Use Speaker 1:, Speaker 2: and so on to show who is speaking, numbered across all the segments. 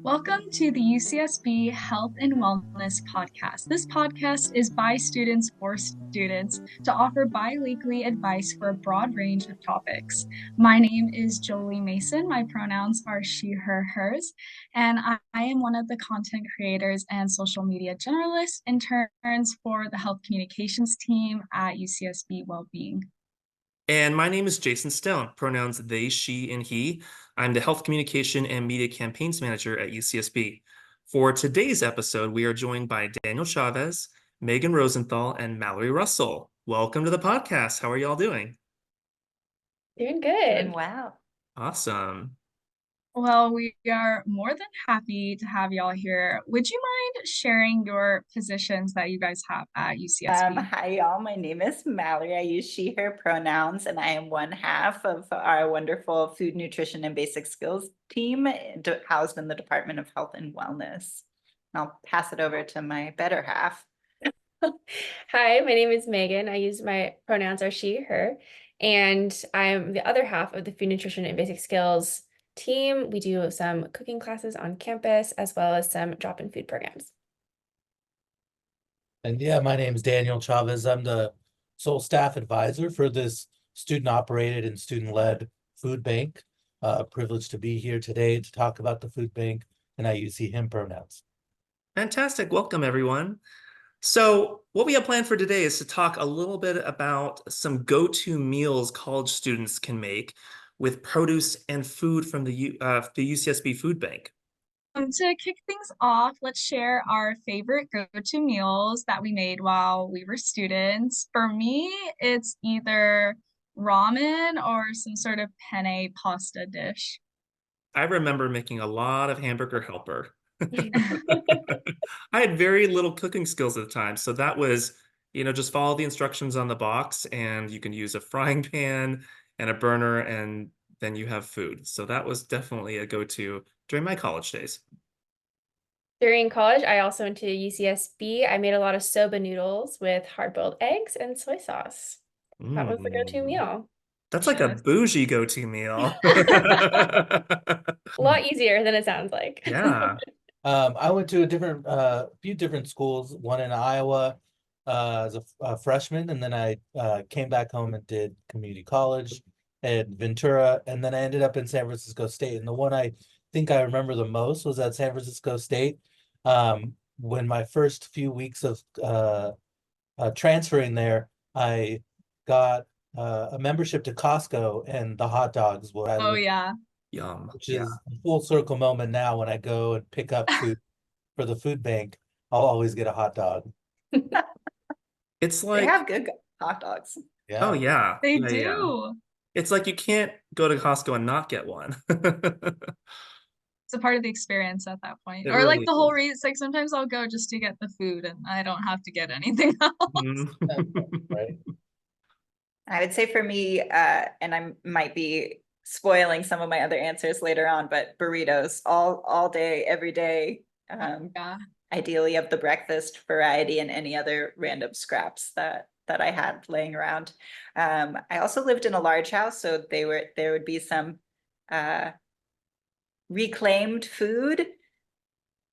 Speaker 1: Welcome to the UCSB Health and Wellness Podcast. This podcast is by students for students to offer bi-weekly advice for a broad range of topics. My name is Jolie Mason. My pronouns are she, her, hers, and I am one of the content creators and social media generalist interns for the Health Communications Team at UCSB Wellbeing.
Speaker 2: And my name is Jason Stone, pronouns they, she, and he. I'm the Health Communication and Media Campaigns Manager at UCSB. For today's episode, we are joined by Daniel Chavez, Megan Rosenthal, and Mallory Russell. Welcome to the podcast. How are y'all doing?
Speaker 3: Doing good.
Speaker 4: Wow.
Speaker 2: Awesome.
Speaker 1: Well, we are more than happy to have y'all here. Would you mind sharing your positions that you guys have at UCSB?
Speaker 4: Hi, y'all. My name is Mallory. I use she, her pronouns, and I am one half of our wonderful food, nutrition, and basic skills team housed in the Department of Health and Wellness. I'll pass it over to my better half.
Speaker 3: Hi, my name is Megan. I use my pronouns are she, her, and I'm the other half of the food, nutrition, and basic skills team. We do some cooking classes on campus as well as some drop-in food programs.
Speaker 5: And yeah, my name is Daniel Chavez. I'm the sole staff advisor for this student-operated and student-led food bank. Privileged to be here today to talk about the food bank, and I use he, him pronouns.
Speaker 2: Fantastic. Welcome, everyone. So what we have planned for today is to talk a little bit about some go-to meals college students can make with produce and food from the UCSB Food Bank.
Speaker 1: To kick things off, let's share our favorite go-to meals that we made while we were students. For me, it's either ramen or some sort of penne pasta dish.
Speaker 2: I remember making a lot of hamburger helper. I had very little cooking skills at the time, so that was, just follow the instructions on the box, and you can use a frying pan and a burner, and then you have food. So that was definitely a go-to during my college days.
Speaker 3: During college, I also went to UCSB. I made a lot of soba noodles with hard-boiled eggs and soy sauce. That was the go-to meal.
Speaker 2: That's like a bougie go-to meal.
Speaker 3: A lot easier than it sounds like.
Speaker 2: Yeah.
Speaker 5: I went to a few different schools, one in Iowa as a freshman, and then I came back home and did community college at Ventura, and then I ended up in San Francisco State. And the one I think I remember the most was at San Francisco State. When my first few weeks of transferring there, I got a membership to Costco, and the hot dogs were
Speaker 1: Yeah.
Speaker 2: Yum.
Speaker 5: which is a full circle moment now. When I go and pick up food for the food bank, I'll always get a hot dog.
Speaker 2: It's
Speaker 4: They
Speaker 2: like,
Speaker 4: have good hot dogs.
Speaker 5: Yeah.
Speaker 2: oh yeah.
Speaker 1: They
Speaker 2: Yeah, yeah.
Speaker 1: do.
Speaker 2: It's like you can't go to Costco and not get one.
Speaker 1: It's a part of the experience at that point.
Speaker 2: It
Speaker 1: Or like
Speaker 2: really
Speaker 1: the whole
Speaker 2: is.
Speaker 1: reason, like sometimes I'll go just to get the food and I don't have to get anything else.
Speaker 5: Right.
Speaker 4: I would say for me, and I might be spoiling some of my other answers later on, but burritos all day, every day.
Speaker 1: Yeah.
Speaker 4: Ideally of the breakfast variety and any other random scraps that I had laying around. I also lived in a large house, so there would be some reclaimed food,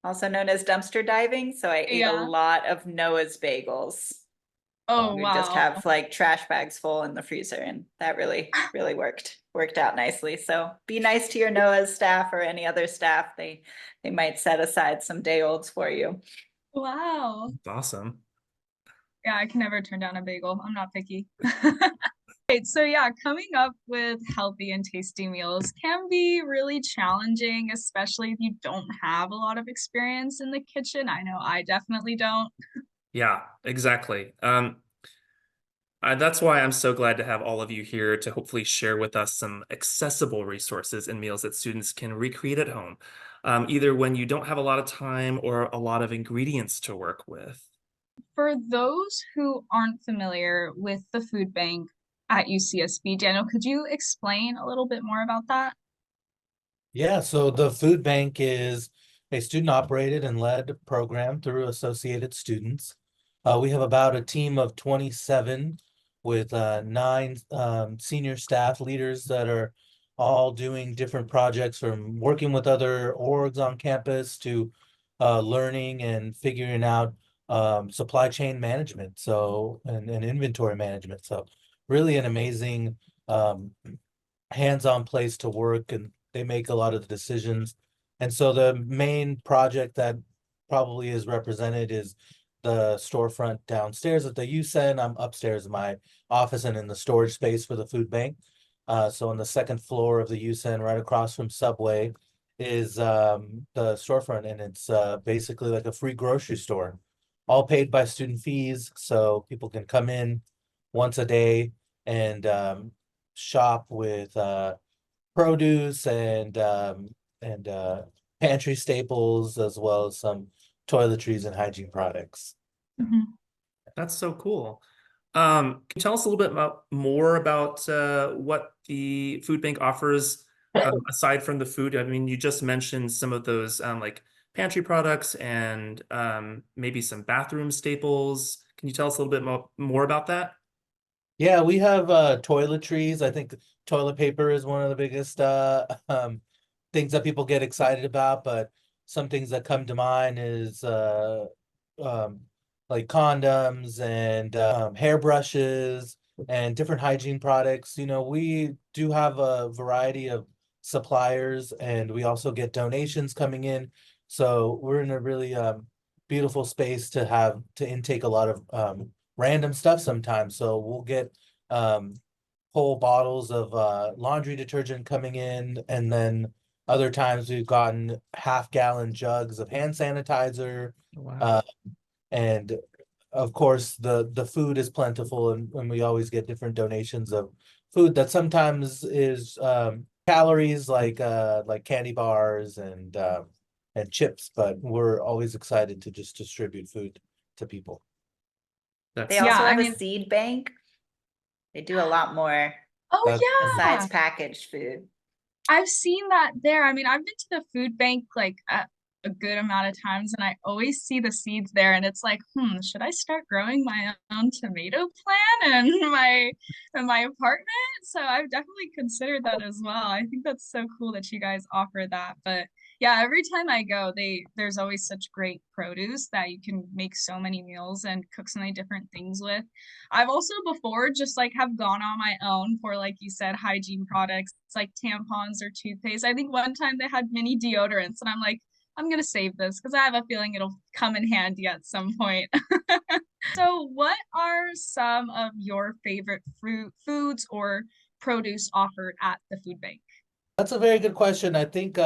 Speaker 4: also known as dumpster diving. So I ate a lot of Noah's bagels.
Speaker 1: Oh,
Speaker 4: We
Speaker 1: wow.
Speaker 4: just have like trash bags full in the freezer, and that really worked out nicely. So be nice to your Noah's staff or any other staff. They might set aside some day olds for you.
Speaker 1: Wow.
Speaker 2: That's awesome.
Speaker 1: Yeah, I can never turn down a bagel. I'm not picky. Right, so yeah, coming up with healthy and tasty meals can be really challenging, especially if you don't have a lot of experience in the kitchen. I know I definitely don't.
Speaker 2: Yeah, exactly. That's why I'm so glad to have all of you here to hopefully share with us some accessible resources and meals that students can recreate at home, either when you don't have a lot of time or a lot of ingredients to work with.
Speaker 1: For those who aren't familiar with the food bank at UCSB, Daniel, could you explain a little bit more about that?
Speaker 5: Yeah, so the food bank is a student-operated and led program through Associated Students. We have about a team of 27 with 9 senior staff leaders that are all doing different projects, from working with other orgs on campus to learning and figuring out supply chain management, so and inventory management. So really an amazing hands-on place to work, and they make a lot of the decisions. And so the main project that probably is represented is the storefront downstairs at the UCEN. I'm upstairs in my office and in the storage space for the food bank. So on the second floor of the UCEN, right across from Subway, is the storefront, and it's basically like a free grocery store, all paid by student fees. So people can come in once a day and shop with produce and pantry staples, as well as some toiletries and hygiene products.
Speaker 1: Mhm.
Speaker 2: That's so cool. Can you tell us a little bit more about what the food bank offers aside from the food? I mean, you just mentioned some of those like pantry products and maybe some bathroom staples. Can you tell us a little bit more about that?
Speaker 5: Yeah, we have toiletries. I think toilet paper is one of the biggest things that people get excited about, but some things that come to mind is um like condoms and hairbrushes and different hygiene products. You know, we do have a variety of suppliers, and we also get donations coming in. So we're in a really beautiful space to have to intake a lot of random stuff sometimes. So we'll get whole bottles of laundry detergent coming in, and then other times we've gotten half-gallon jugs of hand sanitizer.
Speaker 2: Wow.
Speaker 5: And of course the food is plentiful, and we always get different donations of food that sometimes is calories, like candy bars and chips, but we're always excited to just distribute food to people.
Speaker 4: They
Speaker 2: That's
Speaker 1: Yeah,
Speaker 4: also
Speaker 1: I
Speaker 4: have a
Speaker 1: mean,
Speaker 4: seed bank. They do a lot more
Speaker 1: oh
Speaker 5: That's
Speaker 4: besides
Speaker 1: yeah,
Speaker 4: packaged food.
Speaker 1: I've seen that there. I mean, I've been to the food bank like a good amount of times, and I always see the seeds there, and it's like, should I start growing my own tomato plant in my apartment? So I've definitely considered that as well. I think that's so cool that you guys offer that. But yeah, every time I go, there's always such great produce that you can make so many meals and cook so many different things with. I've also before just like have gone on my own for, like you said, hygiene products. It's like tampons or toothpaste. I think one time they had mini deodorants, and I'm like, I'm gonna save this because I have a feeling it'll come in handy at some point. So, what are some of your favorite foods or produce offered at the food bank?
Speaker 5: That's a very good question. I think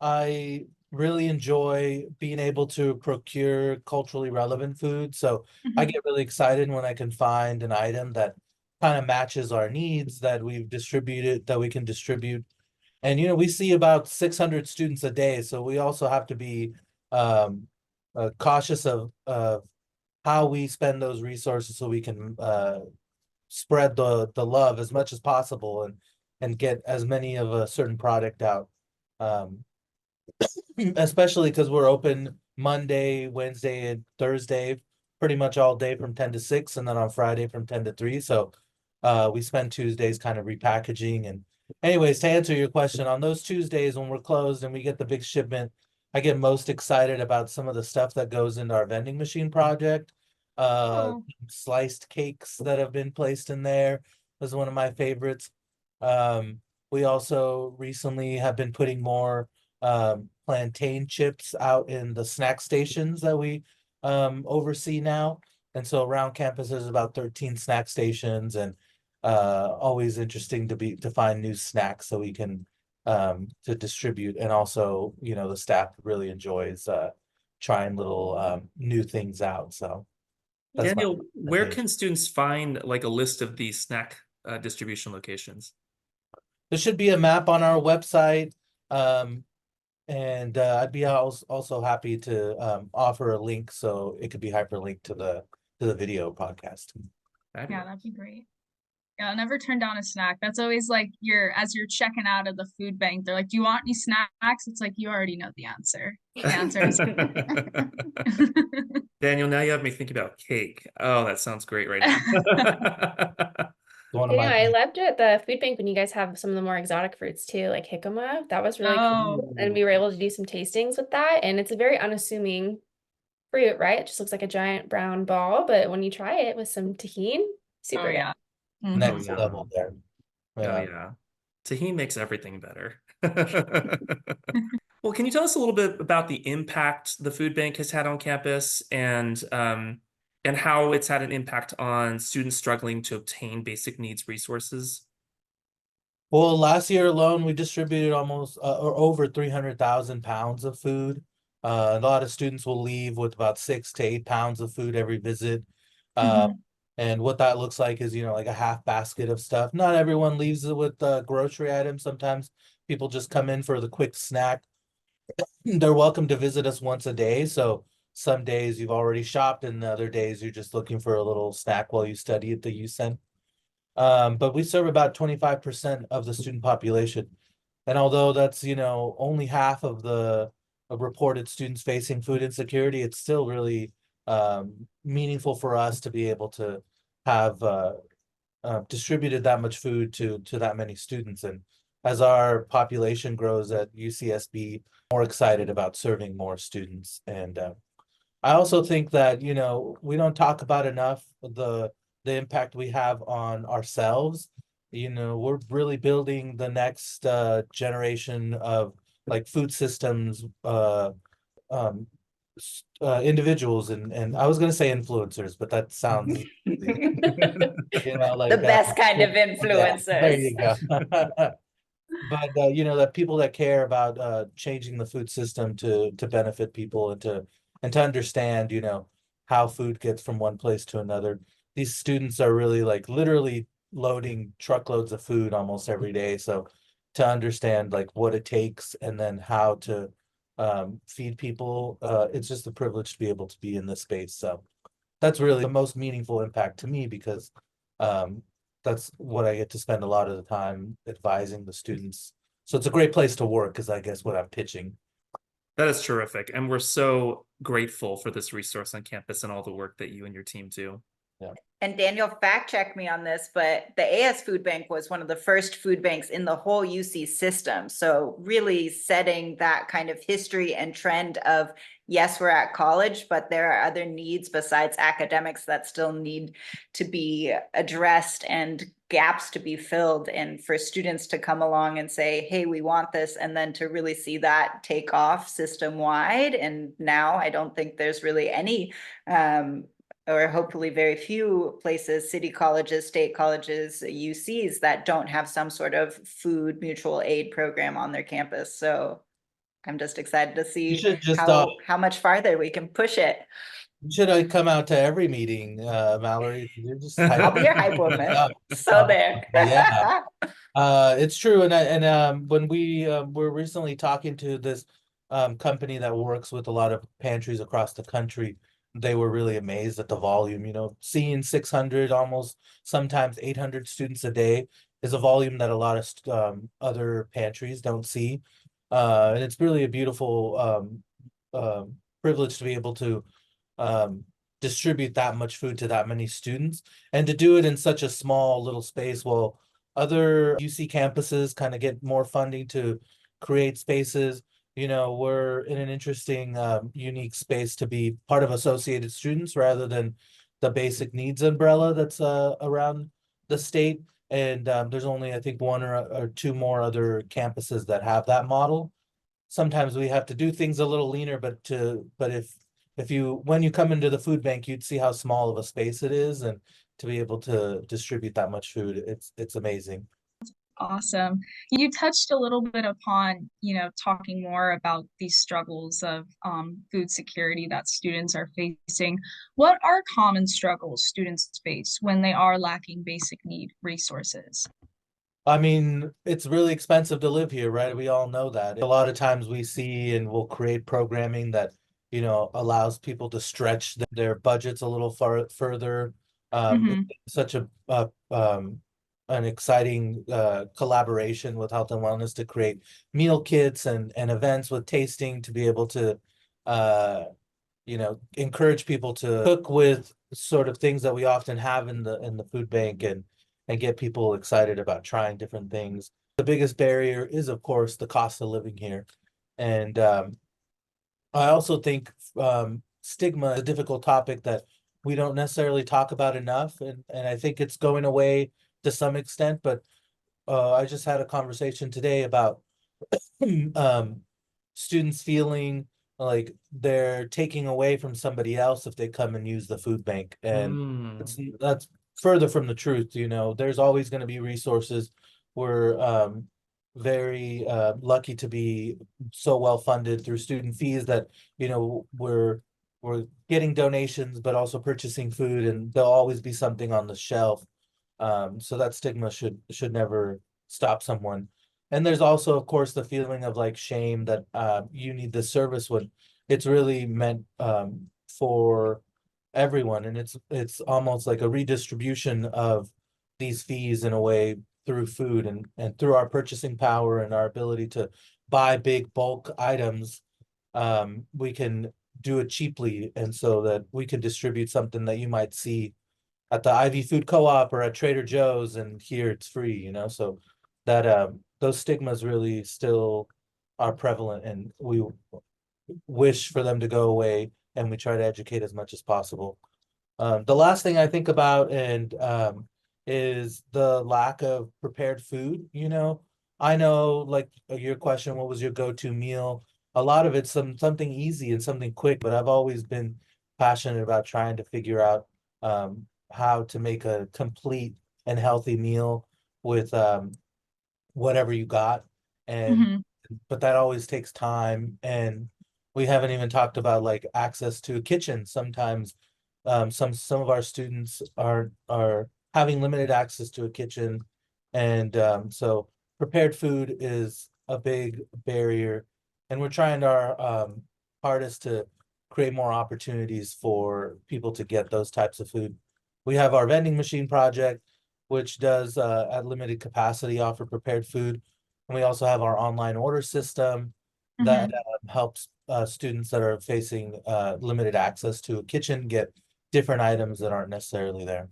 Speaker 5: I really enjoy being able to procure culturally relevant food. So I
Speaker 1: Mhm.
Speaker 5: get really excited when I can find an item that kind of matches our needs, that we've distributed, that we can distribute. And, you know, we see about 600 students a day. So we also have to be um, cautious of how we spend those resources, so we can spread the love as much as possible, and get as many of a certain product out. Um, Especially because we're open Monday, Wednesday, and Thursday, pretty much all day from 10 to 6, and then on Friday from 10 to 3. So we spend Tuesdays kind of repackaging. And anyways, to answer your question, on those Tuesdays when we're closed and we get the big shipment, I get most excited about some of the stuff that goes into our vending machine project.
Speaker 1: Oh,
Speaker 5: Sliced cakes that have been placed in there was one of my favorites. We also recently have been putting more plantain chips out in the snack stations that we oversee now. And so around campus, there's about 13 snack stations, and always interesting to find new snacks so we can to distribute. And also, you know, the staff really enjoys trying little new things out. So that's
Speaker 2: Daniel,
Speaker 5: my
Speaker 2: where
Speaker 5: page.
Speaker 2: can students find like a list of these snack distribution locations?
Speaker 5: There should be a map on our website. Um, And I'd be also happy to offer a link, so it could be hyperlinked to the video podcast.
Speaker 1: yeah,
Speaker 2: Fabulous.
Speaker 1: that'd be great. Yeah, I'll never turn down a snack. That's always like as you're checking out of the food bank, they're like, "Do you want any snacks?" It's like you already know the answer. The answer is
Speaker 2: Daniel, now you have me thinking about cake. Oh, that sounds great right now.
Speaker 5: One of
Speaker 3: You know,
Speaker 5: my
Speaker 3: I loved it at the food bank when you guys have some of the more exotic fruits too, like jicama. That was really
Speaker 1: Oh,
Speaker 3: cool. And we were able to do some tastings with that. And it's a very unassuming fruit, right? It just looks like a giant brown ball, but when you try it with some tahini, super
Speaker 1: oh
Speaker 3: good.
Speaker 1: yeah.
Speaker 5: next
Speaker 2: yeah.
Speaker 5: level there.
Speaker 2: Oh
Speaker 5: Yeah.
Speaker 2: yeah. Tahini makes everything better. Well, can you tell us a little bit about the impact the food bank has had on campus and how it's had an impact on students struggling to obtain basic needs resources?
Speaker 5: Well, last year alone, we distributed almost or over 300,000 pounds of food. A lot of students will leave with about 6 to 8 pounds of food every visit. Uh,
Speaker 1: Mhm.
Speaker 5: and what that looks like is, like a half basket of stuff. Not everyone leaves it with grocery items. Sometimes people just come in for the quick snack. They're welcome to visit us once a day. So some days you've already shopped, and the other days you're just looking for a little snack while you study at the UCenn. But we serve about 25% of the student population. And although that's, only half of the of reported students facing food insecurity, it's still really meaningful for us to be able to have distributed that much food to that many students. And as our population grows at UCSB, more excited about serving more students. And I also think that, we don't talk about enough the impact we have on ourselves. We're really building the next generation of like food systems um individuals, and I was gonna say influencers, but that sounds like
Speaker 4: The best kind of
Speaker 5: yeah, there
Speaker 4: influencers.
Speaker 5: you go. But that people that care about changing the food system to benefit people and to understand, how food gets from one place to another. These students are really like literally loading truckloads of food almost every day. So to understand like what it takes and then how to feed people, it's just a privilege to be able to be in this space. So that's really the most meaningful impact to me because um, that's what I get to spend a lot of the time advising the students. So it's a great place to work, is I guess what I'm pitching.
Speaker 2: That is terrific. And we're so grateful for this resource on campus and all the work that you and your team do.
Speaker 5: Yeah.
Speaker 4: And Daniel, fact check me on this, but the AS Food Bank was one of the first food banks in the whole UC system. So really setting that kind of history and trend of, yes, we're at college, but there are other needs besides academics that still need to be addressed and gaps to be filled. And for students to come along and say, hey, we want this, and then to really see that take off system wide. And now I don't think there's really any or hopefully very few places, city colleges, state colleges, UCs that don't have some sort of food mutual aid program on their campus. So I'm just excited to
Speaker 5: You
Speaker 4: see
Speaker 5: should just
Speaker 4: how much farther we can push it.
Speaker 5: you should come out to every meeting, Mallory. You're just
Speaker 4: I'll be your hype woman. So there.
Speaker 5: yeah. It's true, and when we were recently talking to this company that works with a lot of pantries across the country, they were really amazed at the volume. Seeing 600, almost sometimes 800 students a day is a volume that a lot of other pantries don't see, and it's really a beautiful privilege to be able to um, distribute that much food to that many students and to do it in such a small little space. Well, other UC campuses kind of get more funding to create spaces. We're in an interesting, unique space to be part of Associated Students rather than the basic needs umbrella that's around the state. And there's only, I think, one or two more other campuses that have that model. Sometimes we have to do things a little leaner, but if you when you come into the food bank, you'd see how small of a space it is, and to be able to distribute that much food, it's amazing.
Speaker 1: Awesome. You touched a little bit upon, talking more about these struggles of food security that students are facing. What are common struggles students face when they are lacking basic need resources?
Speaker 5: I mean, it's really expensive to live here, right? We all know that. A lot of times we see and we'll create programming that, allows people to stretch their budgets a little further.
Speaker 1: Mhm.
Speaker 5: It's such a an exciting collaboration with Health and Wellness to create meal kits and events with tasting to be able to encourage people to cook with sort of things that we often have in the food bank and get people excited about trying different things. The biggest barrier is, of course, the cost of living here. And I also think stigma is a difficult topic that we don't necessarily talk about enough. And I think it's going away to some extent. But I just had a conversation today about students feeling like they're taking away from somebody else if they come and use the food bank. And that's further from the truth. There's always going to be resources. We're very lucky to be so well funded through student fees that we're getting donations but also purchasing food, and there'll always be something on the shelf. So that stigma should never stop someone. And there's also, of course, the feeling of like shame that you need this service when it's really meant for everyone. And it's almost like a redistribution of these fees in a way through food and through our purchasing power and our ability to buy big bulk items. We can do it cheaply, and so that we can distribute something that you might see at the Ivy Food Co-op or at Trader Joe's, and here it's free, so that those stigmas really still are prevalent, and we wish for them to go away, and we try to educate as much as possible. The last thing I think about is the lack of prepared food. I know, like your question, what was your go-to meal? A lot of it's something easy and something quick, but I've always been passionate about trying to figure out how to make a complete and healthy meal with whatever you got. And but that always takes time, and we haven't even talked about like access to a kitchen. Sometimes some of our students are having limited access to a kitchen, and so prepared food is a big barrier, and we're trying our hardest to create more opportunities for people to get those types of food. We have our vending machine project, which does at limited capacity offer prepared food. And we also have our online order system that helps students that are facing limited access to a kitchen get different items that aren't necessarily there.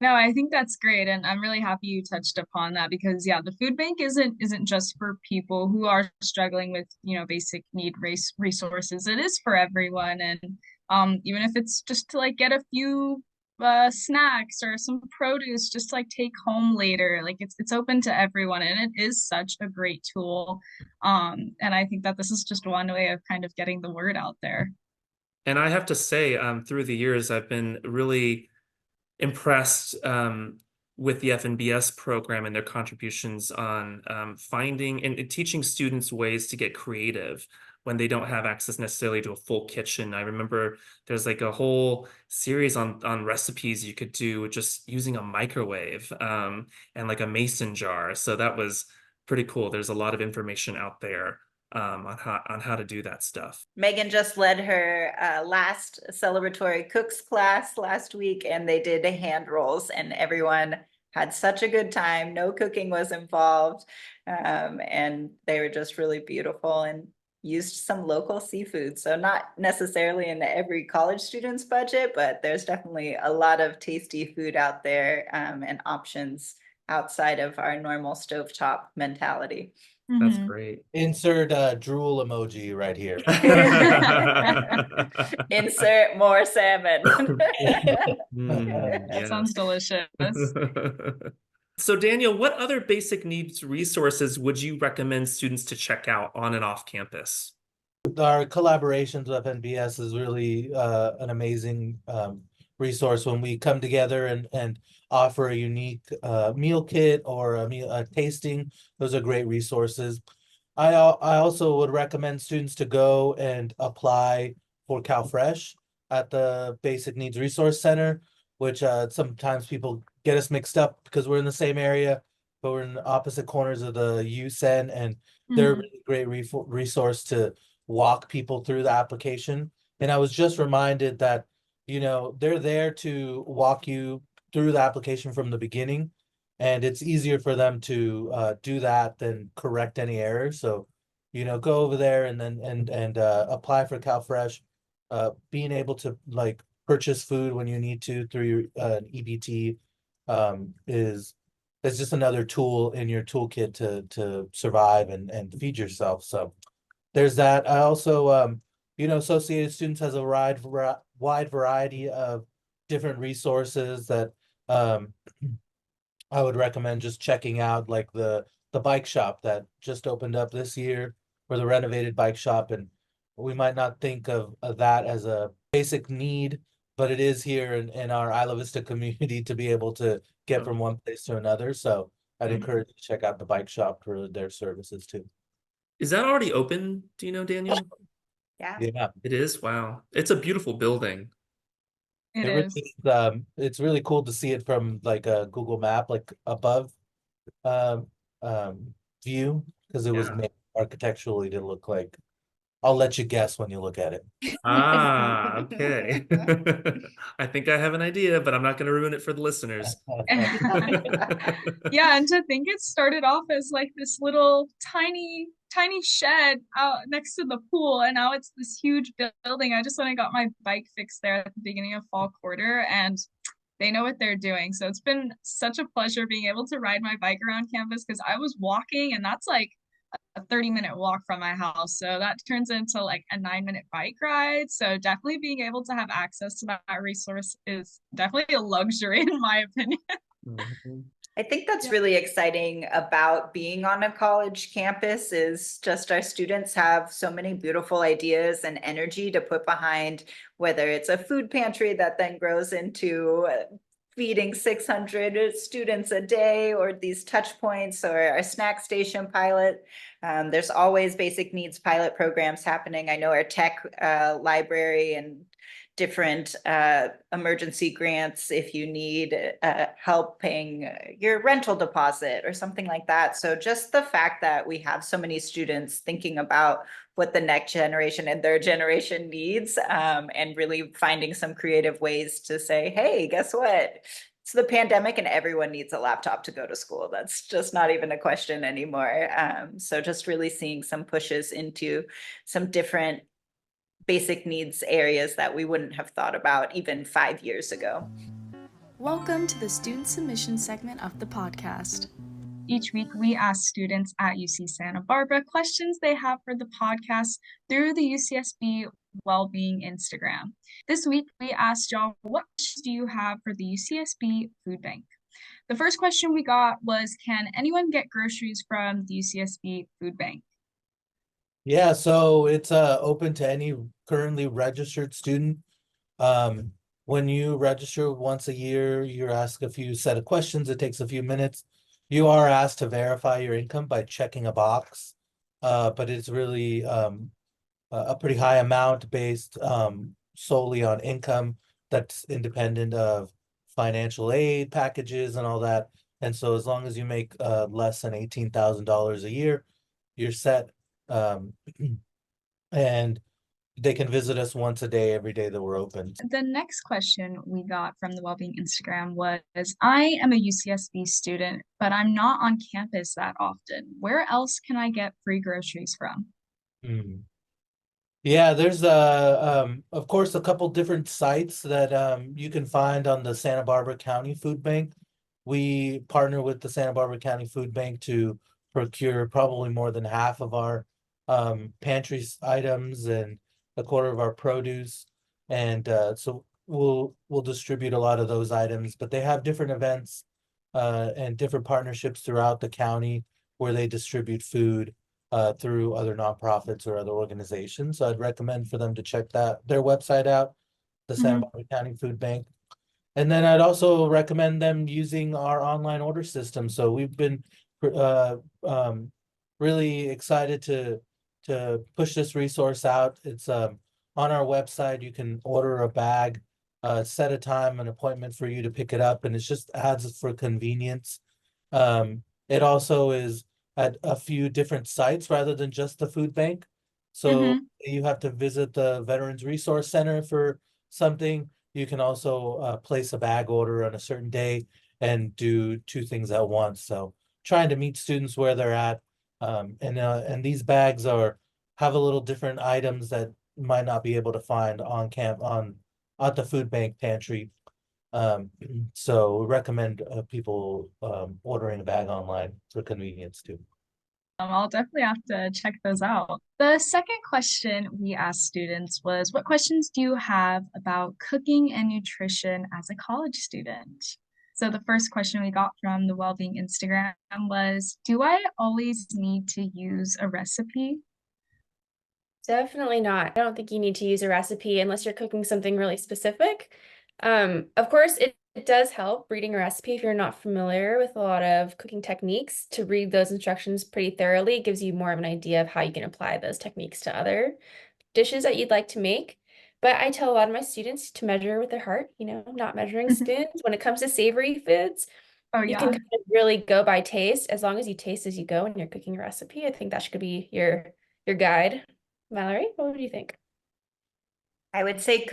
Speaker 1: No, I think that's great, and I'm really happy you touched upon that because yeah, the food bank isn't just for people who are struggling with, basic need resources. It is for everyone, and even if it's just to like get a few snacks or some produce just to like take home later, like it's open to everyone, and it is such a great tool. And I think that this is just one way of kind of getting the word out there.
Speaker 2: And I have to say, through the years, I've been really impressed with the FNBS program and their contributions on finding and teaching students ways to get creative when they don't have access necessarily to a full kitchen. I remember there's like a whole series on recipes you could do just using a microwave and like a mason jar. So that was pretty cool. There's a lot of information out there on how to do that stuff.
Speaker 4: Megan just led her last celebratory cooks class last week, and they did hand rolls, and everyone had such a good time. No cooking was involved, and they were just really beautiful and used some local seafood. So not necessarily in every college student's budget, but there's definitely a lot of tasty food out there and options outside of our normal stovetop mentality.
Speaker 2: That's great.
Speaker 5: Insert drool emoji right here.
Speaker 4: Insert more salmon.
Speaker 1: That sounds delicious.
Speaker 2: So Daniel, what other basic needs resources would you recommend students to check out on and off campus?
Speaker 5: Our collaborations with FNBS is really an amazing resource when we come together and offer a unique meal kit or a tasting. Those are great resources. I also would recommend students to go and apply for CalFresh at the Basic Needs Resource Center, which sometimes people get us mixed up because we're in the same area, but we're in the opposite corners of the UCEN, and they're a really great resource to walk people through the application. And I was just reminded that, they're there to walk you through the application from the beginning. and it's easier for them to do that than correct any errors. So, go over there and then and apply for CalFresh. Being able to like purchase food when you need to through your EBT is just another tool in your toolkit to survive and feed yourself. So there's that. I also Associated Students has a wide variety of different resources that I would recommend just checking out, like the bike shop that just opened up this year, or the renovated bike shop. And we might not think of that as a basic need, but it is here in our Isla Vista community to be able to get from one place to another. So I'd encourage you to check out the bike shop for their services too.
Speaker 2: Is that already open? Do you know, Daniel?
Speaker 4: Yeah.
Speaker 5: Yeah,
Speaker 2: It is. Wow. It's a beautiful building.
Speaker 1: It
Speaker 5: really
Speaker 1: is.
Speaker 5: it's really cool to see it from like a Google map, like above um view, because it was
Speaker 2: Yeah.
Speaker 5: made architecturally to look like, I'll let you guess when you look at it.
Speaker 2: Ah, okay. I think I have an idea, but I'm not going to ruin it for the listeners.
Speaker 1: Yeah, and to think it started off as like this little tiny shed out next to the pool, and now it's this huge building. I just went and got my bike fixed there at the beginning of fall quarter, and they know what they're doing. So it's been such a pleasure being able to ride my bike around campus, because I was walking, and that's like a 30-minute walk from my house. So that turns into like a 9-minute bike ride. So definitely being able to have access to that resource is definitely a luxury in my opinion.
Speaker 2: Mhm.
Speaker 4: I think that's really exciting about being on a college campus is just our students have so many beautiful ideas and energy to put behind, whether it's a food pantry that then grows into feeding 600 students a day, or these touch points, or our snack station pilot. There's always basic needs pilot programs happening. I know our tech library and different emergency grants if you need help paying your rental deposit or something like that. So just the fact that we have so many students thinking about what the next generation and their generation needs, and really finding some creative ways to say, hey, guess what? It's the pandemic and everyone needs a laptop to go to school. That's just not even a question anymore. So just really seeing some pushes into some different basic needs areas that we wouldn't have thought about even 5 years ago.
Speaker 6: Welcome to the student submission segment of the podcast.
Speaker 1: Each week, we ask students at UC Santa Barbara questions they have for the podcast through the UCSB Wellbeing Instagram. This week, we asked y'all, what questions do you have for the UCSB Food Bank? The first question we got was, can anyone get groceries from the UCSB Food Bank?
Speaker 5: Yeah, so it's open to any currently registered student. When you register once a year, you're asked a few set of questions. It takes a few minutes. You are asked to verify your income by checking a box, but it's really a pretty high amount based solely on income that's independent of financial aid packages and all that. And so as long as you make less than $18,000 a year, you're set. And they can visit us once a day, every day that we're open.
Speaker 1: The next question we got from the Wellbeing Instagram was, I am a UCSB student, but I'm not on campus that often. Where else can I get free groceries from?
Speaker 5: Yeah, there's of course a couple different sites that you can find on the Santa Barbara County Food Bank. We partner with the Santa Barbara County Food Bank to procure probably more than half of our pantry items and a quarter of our produce. And so we'll distribute a lot of those items, but they have different events and different partnerships throughout the county where they distribute food through other nonprofits or other organizations. So I'd recommend for them to check their website out, the Santa Barbara County Food Bank. And then I'd also recommend them using our online order system. So we've been really excited to push this resource out. It's on our website. You can order a bag, set a time, an appointment for you to pick it up, and it just adds for convenience. It also is at a few different sites rather than just the food bank. So you have to visit the Veterans Resource Center for something. You can also place a bag order on a certain day. and do two things at once. So trying to meet students where they're at. And these bags have a little different items that you might not be able to find on at the food bank pantry. So recommend people ordering a bag online for convenience too.
Speaker 1: I'll definitely have to check those out. The second question we asked students was, what questions do you have about cooking and nutrition as a college student? So the first question we got from the Wellbeing Instagram was, do I always need to use a recipe?
Speaker 3: Definitely not. I don't think you need to use a recipe unless you're cooking something really specific. Of course, it does help reading a recipe if you're not familiar with a lot of cooking techniques. To read those instructions pretty thoroughly, it gives you more of an idea of how you can apply those techniques to other dishes that you'd like to make. But I tell a lot of my students to measure with their heart, not measuring spoons. When it comes to savory foods,
Speaker 1: Oh,
Speaker 3: you
Speaker 1: yeah.
Speaker 3: can kind of really go by taste. As long as you taste as you go when you're cooking a recipe, I think that should be your guide. Mallory, what would you think?
Speaker 4: I would say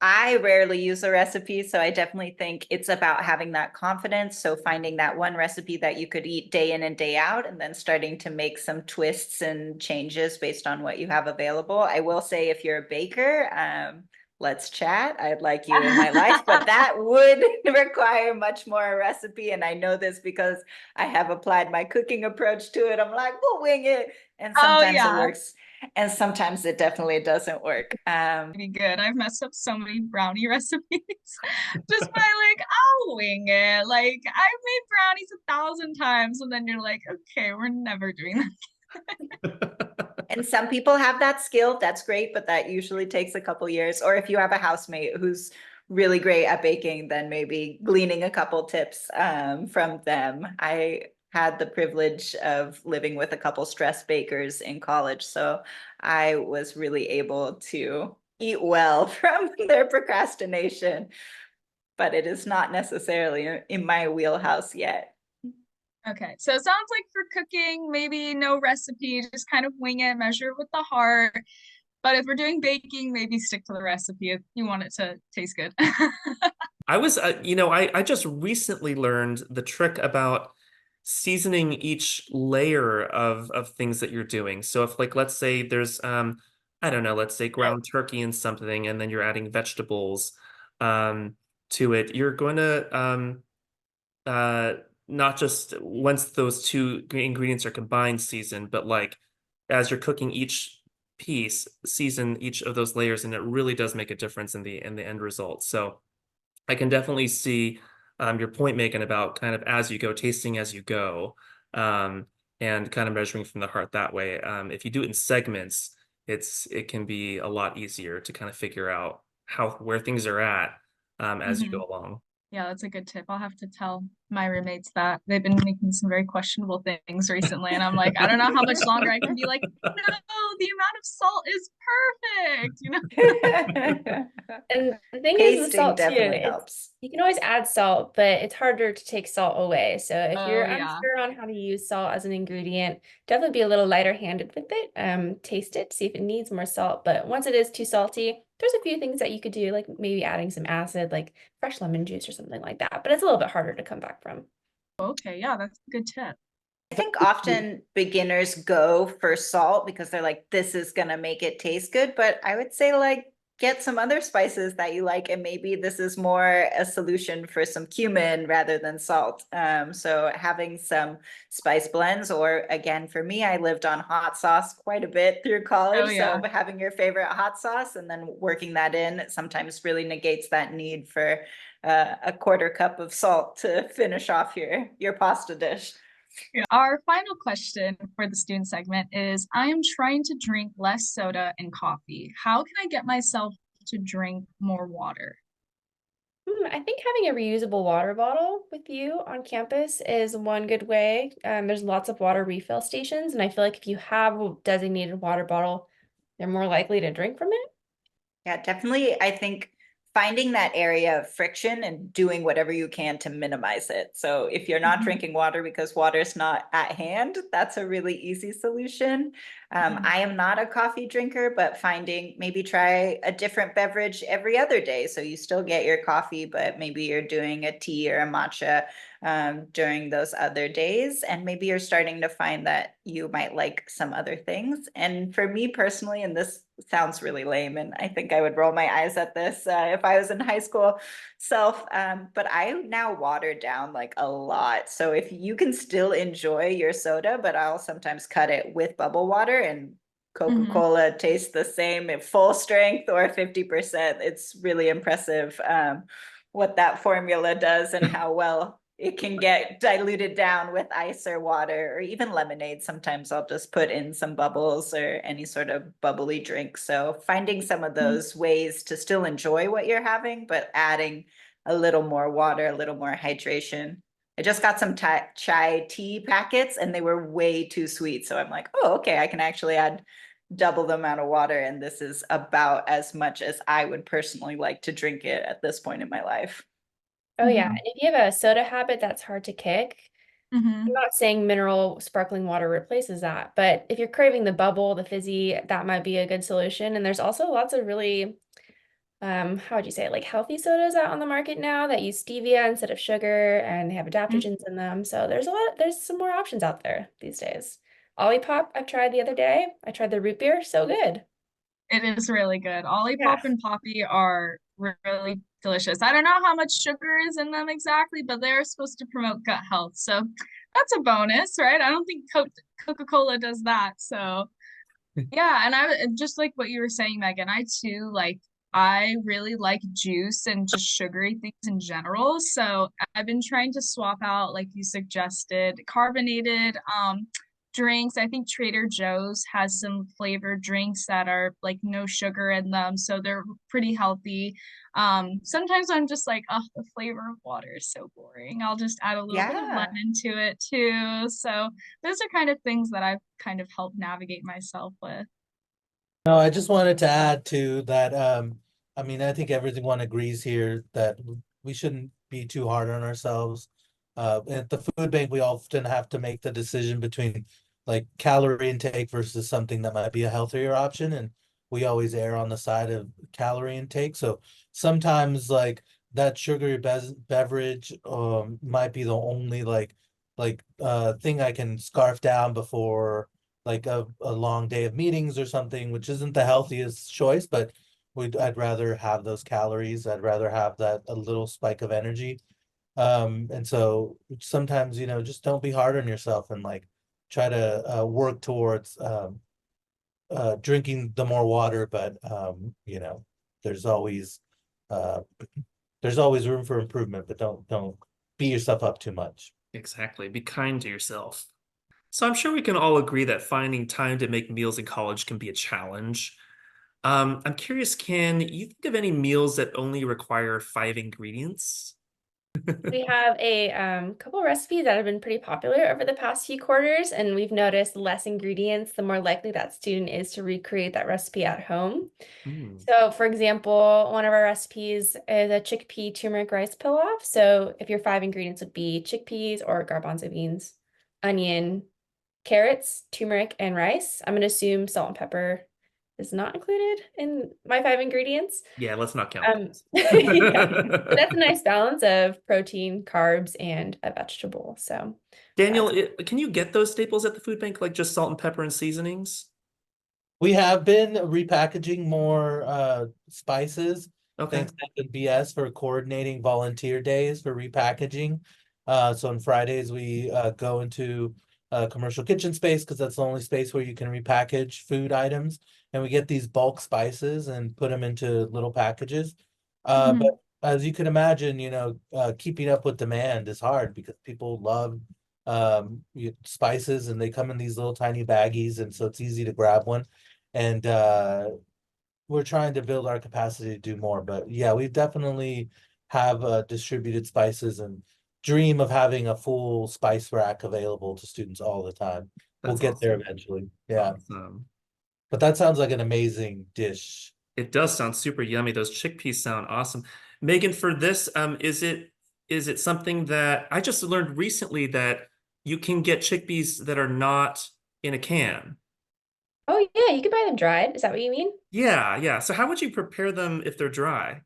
Speaker 4: I rarely use a recipe, so I definitely think it's about having that confidence. So finding that one recipe that you could eat day in and day out, and then starting to make some twists and changes based on what you have available. I will say if you're a baker, let's chat. I'd like you in my life, but that would require much more recipe. And I know this because I have applied my cooking approach to it. I'm like, we'll wing it. And sometimes it works. And sometimes it definitely doesn't work.
Speaker 1: Pretty good. I've messed up so many brownie recipes just by I'll wing it. Like I've made brownies 1,000 times, and then you're like, okay, we're never doing that.
Speaker 4: And some people have that skill. That's great, but that usually takes a couple years. Or if you have a housemate who's really great at baking, then maybe gleaning a couple tips from them. I had the privilege of living with a couple stress bakers in college, so I was really able to eat well from their procrastination, but it is not necessarily in my wheelhouse yet.
Speaker 1: Okay, so it sounds like for cooking, maybe no recipe, just kind of wing it, measure with the heart. But if we're doing baking, maybe stick to the recipe if you want it to taste good.
Speaker 2: I just recently learned the trick about seasoning each layer of things that you're doing. So if let's say there's I don't know, let's say ground turkey and something, and then you're adding vegetables to it, you're going to not just once those two ingredients are combined season, but as you're cooking each piece, season each of those layers, and it really does make a difference in the end result. So I can definitely see your point, Megan, about kind of as you go, tasting as you go, and kind of measuring from the heart that way. If you do it in segments, it can be a lot easier to kind of figure out where things are at as you go along.
Speaker 1: Yeah, that's a good tip. I'll have to tell my roommates that. They've been making some very questionable things recently, and I'm like, I don't know how much longer I can be like, no, the amount of salt is perfect,
Speaker 3: And the thing is with
Speaker 4: Tasting
Speaker 3: salt too,
Speaker 4: definitely helps.
Speaker 3: you can always add salt, but it's harder to take salt away. So if you're
Speaker 1: yeah.
Speaker 3: unsure on how to use salt as an ingredient, definitely be a little lighter handed with it. Taste it, see if it needs more salt. But once it is too salty, there's a few things that you could do, like maybe adding some acid, like fresh lemon juice or something like that. But it's a little bit harder to come back from.
Speaker 1: Okay, yeah, that's a good tip.
Speaker 4: I think often beginners go for salt because they're like, this is going to make it taste good. But I would say get some other spices that you like, and maybe this is more a solution for some cumin rather than salt. So having some spice blends, or again, for me, I lived on hot sauce quite a bit through college.
Speaker 1: Oh, yeah.
Speaker 4: So having your favorite hot sauce and then working that in sometimes really negates that need for a quarter cup of salt to finish off your pasta dish.
Speaker 1: Our final question for the student segment is, I am trying to drink less soda and coffee. How can I get myself to drink more water?
Speaker 3: I think having a reusable water bottle with you on campus is one good way. There's lots of water refill stations, and I feel like if you have a designated water bottle, they're more likely to drink from it.
Speaker 4: Yeah, definitely. I think finding that area of friction and doing whatever you can to minimize it. So if you're not drinking water because water's not at hand, that's a really easy solution. I am not a coffee drinker, but finding maybe try a different beverage every other day. So you still get your coffee, but maybe you're doing a tea or a matcha during those other days. And maybe you're starting to find that you might like some other things. And for me personally, and this sounds really lame, and I think I would roll my eyes at this if I was in high school but I now water down like a lot. So if you can still enjoy your soda, but I'll sometimes cut it with bubble water, and Coca-Cola tastes the same at full strength or 50%. It's really impressive what that formula does and how well it can get diluted down with ice or water or even lemonade. Sometimes I'll just put in some bubbles or any sort of bubbly drink. So finding some of those ways to still enjoy what you're having, but adding a little more water, a little more hydration. I just got some chai tea packets and they were way too sweet. So I'm like, oh, okay, I can actually add double the amount of water. And this is about as much as I would personally like to drink it at this point in my life.
Speaker 3: Oh yeah, and if you have a soda habit that's hard to kick, I'm not saying mineral sparkling water replaces that, but if you're craving the bubble, the fizzy, that might be a good solution. And there's also lots of really, how would you say it, like healthy sodas out on the market now that use stevia instead of sugar and they have adaptogens in them. So there's some more options out there these days. Olipop, I've tried the other day. I tried the root beer, so good.
Speaker 1: It is really good. Olipop
Speaker 3: Yeah.
Speaker 1: and Poppy are really delicious. I don't know how much sugar is in them exactly, but they're supposed to promote gut health. So that's a bonus, right? I don't think Coca-Cola does that. So yeah, and I just like what you were saying, Megan, I too I really like juice and just sugary things in general. So I've been trying to swap out, like you suggested, carbonated drinks. I think Trader Joe's has some flavored drinks that are like no sugar in them, so they're pretty healthy. Sometimes I'm just like, oh, the flavor of water is so boring. I'll just add a little bit of lemon to it too. So those are kind of things that I've kind of helped navigate myself with.
Speaker 5: No, I just wanted to add to that. I mean, I think everyone agrees here that we shouldn't be too hard on ourselves. At the food bank, we often have to make the decision between like calorie intake versus something that might be a healthier option, and we always err on the side of calorie intake. So sometimes like that sugary beverage might be the only thing I can scarf down before like a long day of meetings or something, which isn't the healthiest choice, but I'd rather have those calories. I'd rather have that a little spike of energy. And so sometimes, just don't be hard on yourself and like try to work towards drinking the more water, but there's always uh there's always room for improvement, but don't beat yourself up too much.
Speaker 2: Exactly. Be kind to yourself. So I'm sure we can all agree that finding time to make meals in college can be a challenge. I'm curious, can you think of any meals that only require 5 ingredients?
Speaker 3: We have a couple recipes that have been pretty popular over the past few quarters, and we've noticed less ingredients, the more likely that student is to recreate that recipe at home. So, for example, one of our recipes is a chickpea turmeric rice pilaf. So, if your 5 ingredients would be chickpeas or garbanzo beans, onion, carrots, turmeric, and rice. I'm going to assume salt and pepper is not included in my 5 ingredients.
Speaker 2: Yeah, let's not count.
Speaker 3: Yeah, but that's a nice balance of protein, carbs, and a vegetable. So,
Speaker 2: Daniel, can you get those staples at the food bank, like just salt and pepper and seasonings?
Speaker 5: We have been repackaging more spices.
Speaker 2: Okay.
Speaker 5: Thanks to FNBS for coordinating volunteer days for repackaging. So on Fridays we go into commercial kitchen space because that's the only space where you can repackage food items, and we get these bulk spices and put them into little packages. But as you can imagine, keeping up with demand is hard because people love spices and they come in these little tiny baggies, and so it's easy to grab one. And we're trying to build our capacity to do more. But yeah, we definitely have distributed spices and dream of having a full spice rack available to students all the time. We'll get there eventually. Yeah.
Speaker 2: Awesome.
Speaker 5: But that sounds like an amazing dish.
Speaker 2: It does sound super yummy. Those chickpeas sound awesome. Megan, for this, is it something that I just learned recently that you can get chickpeas that are not in a can?
Speaker 3: Oh yeah, you can buy them dried. Is that what you mean?
Speaker 2: Yeah, yeah. So how would you prepare them if they're dry?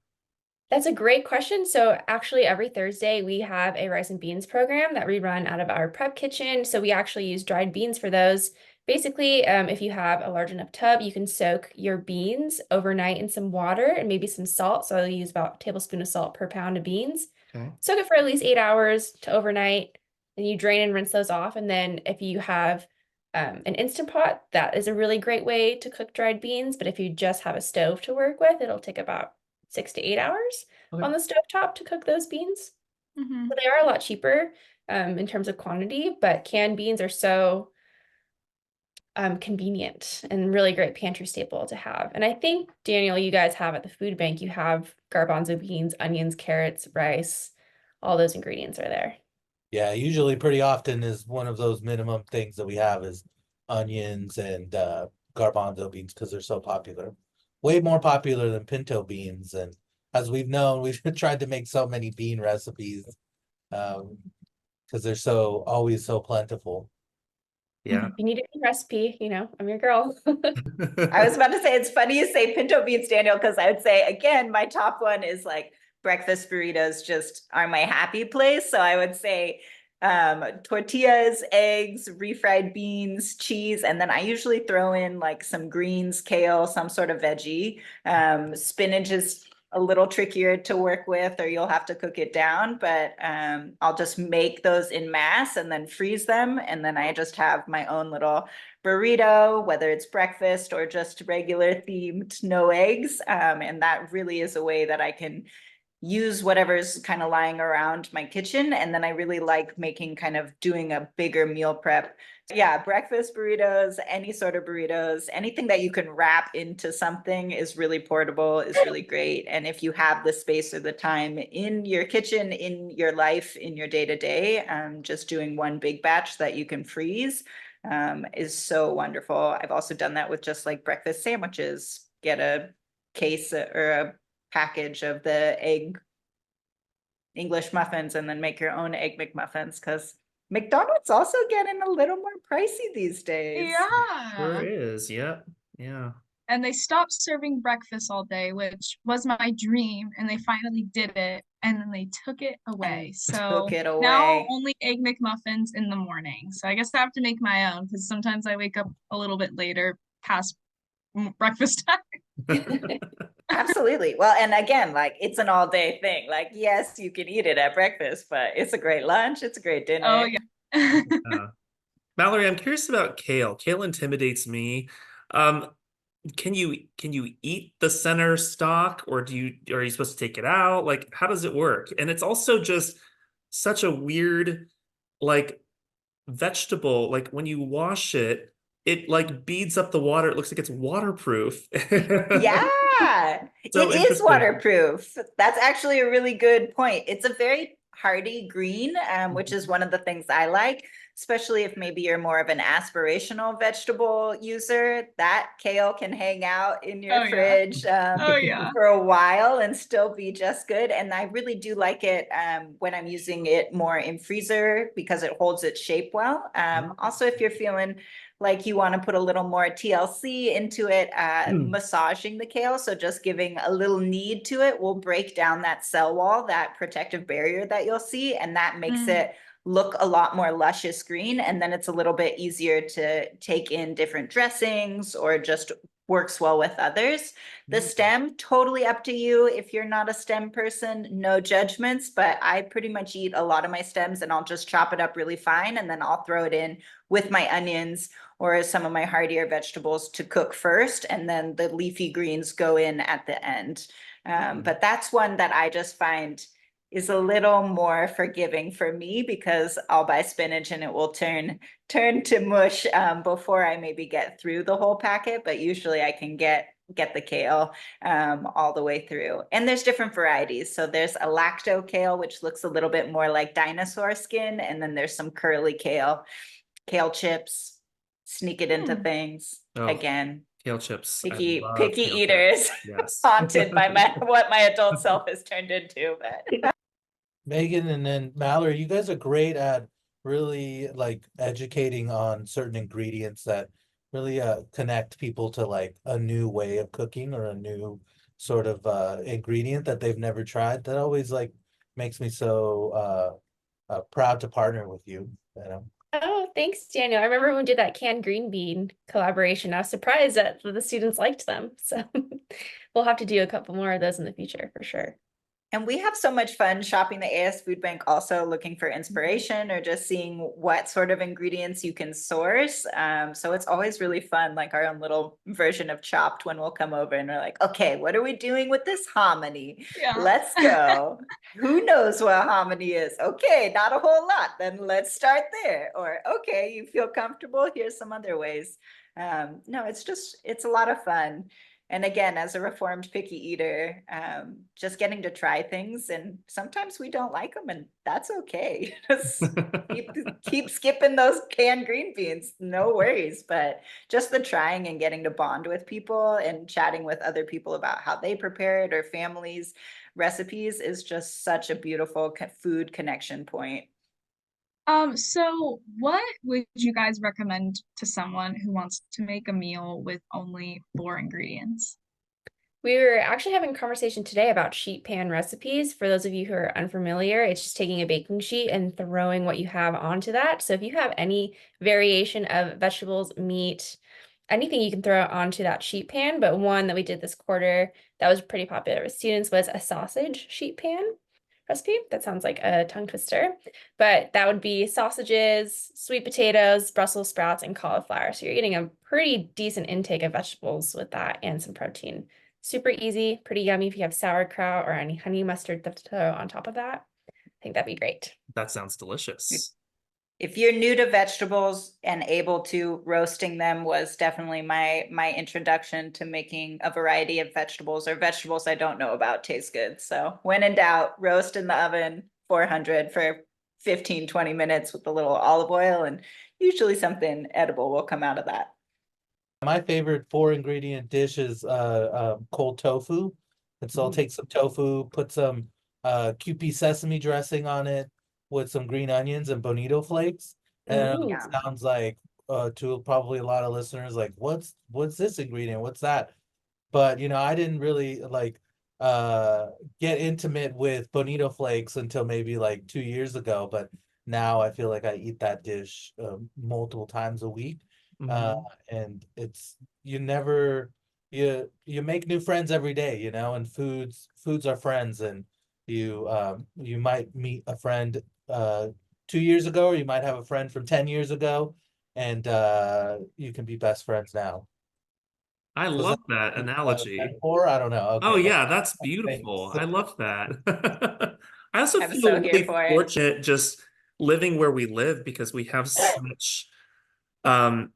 Speaker 3: That's a great question. So actually every Thursday we have a rice and beans program that we run out of our prep kitchen. So we actually use dried beans for those. Basically, if you have a large enough tub, you can soak your beans overnight in some water and maybe some salt. So I'll use about a tablespoon of salt per pound of beans.
Speaker 2: Okay.
Speaker 3: Soak it for at least 8 hours to overnight. Then you drain and rinse those off. And then if you have an Instant Pot, that is a really great way to cook dried beans. But if you just have a stove to work with, it'll take about 6 to 8 hours
Speaker 2: Okay.
Speaker 3: on the stovetop to cook those beans.
Speaker 1: Mhm.
Speaker 3: So they are a lot cheaper in terms of quantity, but canned beans are so convenient and really great pantry staple to have. And I think, Daniel, you guys have at the food bank, you have garbanzo beans, onions, carrots, rice, all those ingredients are there.
Speaker 5: Yeah, usually pretty often is one of those minimum things that we have is onions and garbanzo beans because they're so popular. Way more popular than pinto beans. And as we've known, we've tried to make so many bean recipes because they're so always so plentiful.
Speaker 2: Yeah.
Speaker 3: If you need a bean recipe, I'm your girl.
Speaker 4: I was about to say, it's funny you say pinto beans, Daniel, because I would say, again, my top one is like breakfast burritos just are my happy place. So I would say tortillas, eggs, refried beans, cheese, and then I usually throw in like some greens, kale, some sort of veggie. Spinach is a little trickier to work with, or you'll have to cook it down, but I'll just make those in mass and then freeze them. And then I just have my own little burrito, whether it's breakfast or just regular themed, no eggs. And that really is a way that I can use whatever's kind of lying around my kitchen. And then I really like making kind of doing a bigger meal prep. Yeah, breakfast burritos, any sort of burritos, anything that you can wrap into something is really portable, is really great. And if you have the space or the time in your kitchen, in your life, in your day to day, just doing one big batch that you can freeze is so wonderful. I've also done that with just like breakfast sandwiches. Get a case or a package of the egg English muffins and then make your own egg McMuffins because McDonald's also getting a little more pricey these days.
Speaker 2: Sure
Speaker 1: Yeah.
Speaker 2: is. Yep. Yeah.
Speaker 1: And they stopped serving breakfast all day, which was my dream, and they finally did it, and then they took it away. So
Speaker 4: Took it
Speaker 1: now
Speaker 4: away.
Speaker 1: only egg McMuffins in the morning. So I guess I have to make my own because sometimes I wake up a little bit later past breakfast time.
Speaker 4: Absolutely. Well, and again, like it's an all day thing. Like, yes, you can eat it at breakfast, but it's a great lunch. It's a great dinner.
Speaker 1: Oh yeah.
Speaker 2: Mallory, I'm curious about kale. Kale intimidates me. Um, can you eat the center stalk, or are you supposed to take it out? Like, how does it work? And it's also just such a weird, like, vegetable. Like when you wash it, it like beads up the water. It looks like it's waterproof.
Speaker 4: Yeah,
Speaker 2: So
Speaker 4: it is
Speaker 2: interesting.
Speaker 4: waterproof. That's actually a really good point. It's a very hardy green, which is one of the things I like, especially if maybe you're more of an aspirational vegetable user. That kale can hang out in your
Speaker 1: Oh yeah.
Speaker 4: fridge
Speaker 1: Oh yeah.
Speaker 4: for a while and still be just good. And I really do like it when I'm using it more in freezer because it holds its shape well. Also, if you're feeling like you want to put a little more TLC into it, massaging the kale. So just giving a little knead to it will break down that cell wall, that protective barrier that you'll see. And that makes it look a lot more luscious green. And then it's a little bit easier to take in different dressings or just works well with others. The stem, totally up to you. If you're not a stem person, no judgments, but I pretty much eat a lot of my stems and I'll just chop it up really fine. And then I'll throw it in with my onions or some of my hardier vegetables to cook first. And then the leafy greens go in at the end. But that's one that I just find is a little more forgiving for me because I'll buy spinach and it will turn to mush before I maybe get through the whole packet. But usually I can get the kale all the way through. And there's different varieties. So there's a lacto kale, which looks a little bit more like dinosaur skin. And then there's some curly kale chips, sneak it into things.
Speaker 2: Oh,
Speaker 4: again.
Speaker 2: kale chips. I
Speaker 4: Picky
Speaker 2: love kale
Speaker 4: eaters,
Speaker 2: chips. Yes.
Speaker 4: haunted by what my adult self has turned into. But
Speaker 5: Megan and then Mallory, you guys are great at really like educating on certain ingredients that really connect people to like a new way of cooking or a new sort of ingredient that they've never tried. That always like makes me so proud to partner with you, you know.
Speaker 3: Oh, thanks, Daniel. I remember when we did that canned green bean collaboration. I was surprised that the students liked them. So we'll have to do a couple more of those in the future for sure.
Speaker 4: And we have so much fun shopping the AS Food Bank, also looking for inspiration or just seeing what sort of ingredients you can source. So it's always really fun, like our own little version of Chopped when we'll come over and we're like, okay, what are we doing with this hominy?
Speaker 1: Yeah.
Speaker 4: Let's go. Who knows what hominy is? Okay, not a whole lot. Then let's start there. Or, okay, you feel comfortable? Here's some other ways. No, it's a lot of fun. And again, as a reformed picky eater, just getting to try things, and sometimes we don't like them, and that's okay. Just keep skipping those canned green beans, no worries. But just the trying and getting to bond with people and chatting with other people about how they prepare it or families' recipes is just such a beautiful food connection point.
Speaker 1: So what would you guys recommend to someone who wants to make a meal with only 4 ingredients?
Speaker 3: We were actually having a conversation today about sheet pan recipes. For those of you who are unfamiliar, it's just taking a baking sheet and throwing what you have onto that. So if you have any variation of vegetables, meat, anything you can throw onto that sheet pan, but one that we did this quarter that was pretty popular with students was a sausage sheet pan recipe. That sounds like a tongue twister, but that would be sausages, sweet potatoes, Brussels sprouts, and cauliflower. So you're getting a pretty decent intake of vegetables with that and some protein. Super easy, pretty yummy if you have sauerkraut or any honey mustard to throw on top of that. I think that'd be great.
Speaker 2: That sounds delicious.
Speaker 4: If you're new to vegetables and able to, roasting them was definitely my introduction to making a variety of vegetables, or vegetables I don't know about taste good. So when in doubt, roast in the oven, 400 for 15-20 minutes with a little olive oil, and usually something edible will come out of that.
Speaker 5: My favorite 4 ingredient dish is cold tofu. And so I'll take some tofu, put some QP sesame dressing on it with some green onions and bonito flakes. And
Speaker 3: Ooh.
Speaker 5: it sounds like to probably a lot of listeners, like, what's this ingredient? What's that? But you know, I didn't really like get intimate with bonito flakes until maybe like 2 years ago. But now I feel like I eat that dish multiple times a week. And it's you make new friends every day, you know, and foods are friends, and you might meet a friend 2 years ago, or you might have a friend from 10 years ago, and you can be best friends now.
Speaker 2: I
Speaker 5: Was
Speaker 2: love
Speaker 5: that
Speaker 2: that analogy.
Speaker 5: metaphor? I don't know.
Speaker 2: Oh
Speaker 5: Okay.
Speaker 2: yeah, that's
Speaker 5: Thanks.
Speaker 2: beautiful. I love that. I also
Speaker 4: I'm
Speaker 2: feel
Speaker 4: so here
Speaker 2: really
Speaker 4: for it.
Speaker 2: fortunate just living where we live because we have such um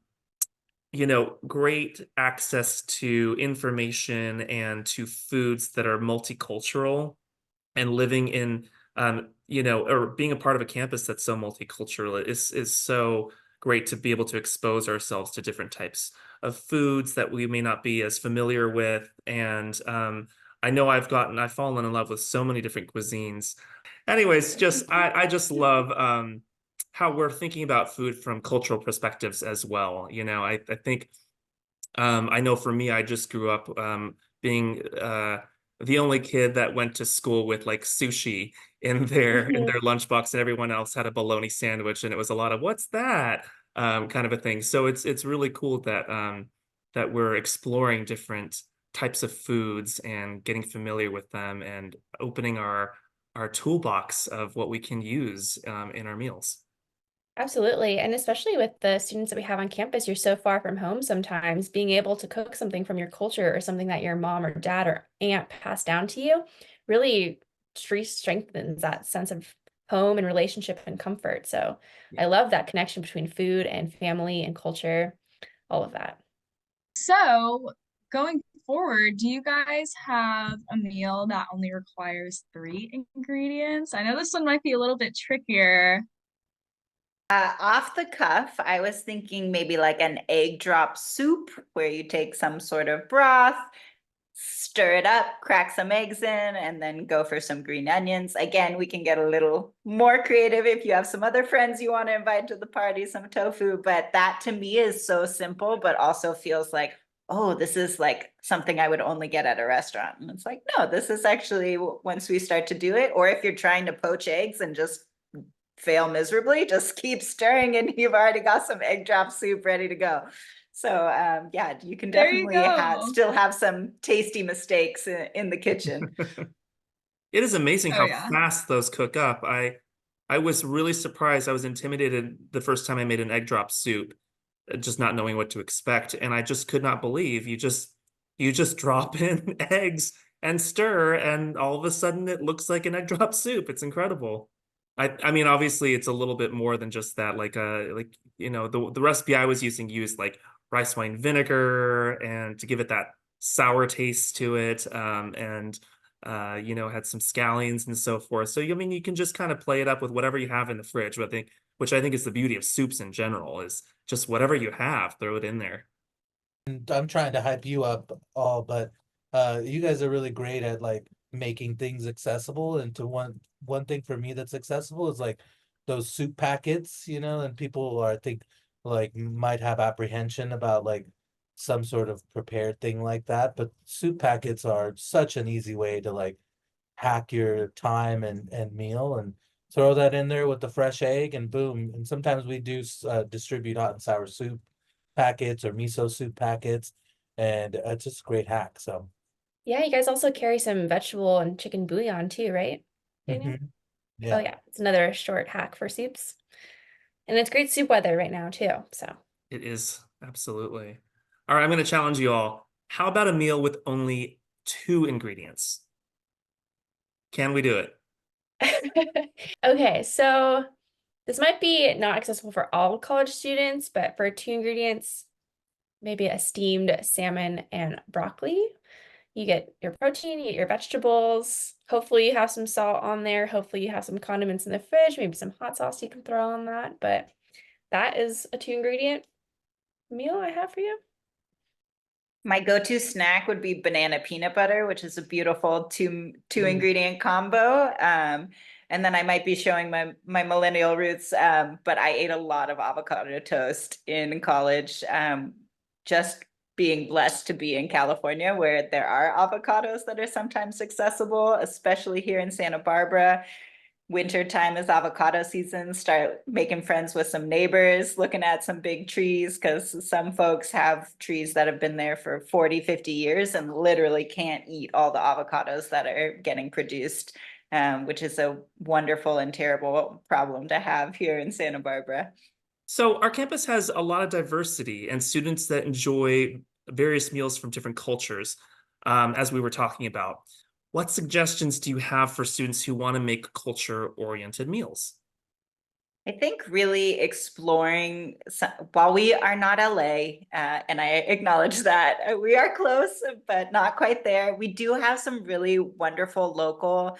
Speaker 2: great access to information and to foods that are multicultural, and living in or being a part of a campus that's so multicultural is so great to be able to expose ourselves to different types of foods that we may not be as familiar with. And I know I've fallen in love with so many different cuisines. Anyways, I just love how we're thinking about food from cultural perspectives as well. I think I know for me, I just grew up being the only kid that went to school with like sushi in their lunchbox, and everyone else had a bologna sandwich, and it was a lot of "what's that?" Kind of a thing. So it's really cool that that we're exploring different types of foods and getting familiar with them and opening our toolbox of what we can use in our meals.
Speaker 3: Absolutely. And especially with the students that we have on campus, you're so far from home sometimes, being able to cook something from your culture or something that your mom or dad or aunt passed down to you really strengthens that sense of home and relationship and comfort. So I love that connection between food and family and culture, all of that.
Speaker 1: So, going forward, do you guys have a meal that only requires 3 ingredients? I know this one might be a little bit trickier.
Speaker 4: Off the cuff, I was thinking maybe like an egg drop soup where you take some sort of broth, stir it up, crack some eggs in, and then go for some green onions. Again, we can get a little more creative if you have some other friends you want to invite to the party, some tofu, but that to me is so simple, but also feels like, oh, this is like something I would only get at a restaurant. And it's like, no, this is actually once we start to do it, or if you're trying to poach eggs and just fail miserably, just keep stirring and you've already got some egg drop soup ready to go. So yeah, you can
Speaker 1: There you
Speaker 4: definitely
Speaker 1: go.
Speaker 4: still have some tasty mistakes in the kitchen.
Speaker 2: It is amazing
Speaker 1: Oh
Speaker 2: how
Speaker 1: yeah.
Speaker 2: fast those cook up. I was really surprised. I was intimidated the first time I made an egg drop soup, just not knowing what to expect, and I just could not believe you just drop in eggs and stir, and all of a sudden it looks like an egg drop soup. It's incredible. I mean, obviously it's a little bit more than just that. Like the recipe I was using used like rice wine vinegar and to give it that sour taste to it, and had some scallions and so forth. So I mean, you can just kind of play it up with whatever you have in the fridge. Which I think is the beauty of soups in general, is just whatever you have, throw it in there.
Speaker 5: And I'm trying to hype you up all, but you guys are really great at like making things accessible. And to one thing for me that's accessible is like those soup packets, and people are, I think, like might have apprehension about like some sort of prepared thing like that. But soup packets are such an easy way to like hack your time and meal, and throw that in there with the fresh egg and boom. And sometimes we do distribute hot and sour soup packets or miso soup packets, and it's just a great hack. So
Speaker 3: Yeah, you guys also carry some vegetable and chicken bouillon too, right, Daniel?
Speaker 5: mhm.
Speaker 3: Oh
Speaker 5: Yeah.
Speaker 3: yeah, it's another short hack for soups. And it's great soup weather right now too, so.
Speaker 2: It is absolutely. All right, I'm going to challenge you all. How about a meal with only two ingredients? Can we do it?
Speaker 3: Okay, so this might be not accessible for all college students, but for 2 ingredients, maybe a steamed salmon and broccoli. You get your protein, you get your vegetables. Hopefully you have some salt on there. Hopefully you have some condiments in the fridge, maybe some hot sauce you can throw on that. But that is a 2 ingredient meal I have for you.
Speaker 4: My go-to snack would be banana peanut butter, which is a beautiful two ingredient combo. And then I might be showing my millennial roots, but I ate a lot of avocado toast in college. Just being blessed to be in California, where there are avocados that are sometimes accessible, especially here in Santa Barbara. Winter time is avocado season. Start making friends with some neighbors, looking at some big trees, because some folks have trees that have been there for 40, 50 years and literally can't eat all the avocados that are getting produced, which is a wonderful and terrible problem to have here in Santa Barbara.
Speaker 2: So our campus has a lot of diversity and students that enjoy various meals from different cultures, as we were talking about. What suggestions do you have for students who want to make culture-oriented meals?
Speaker 4: I think really exploring, while we are not LA, and I acknowledge that we are close, but not quite there. We do have some really wonderful local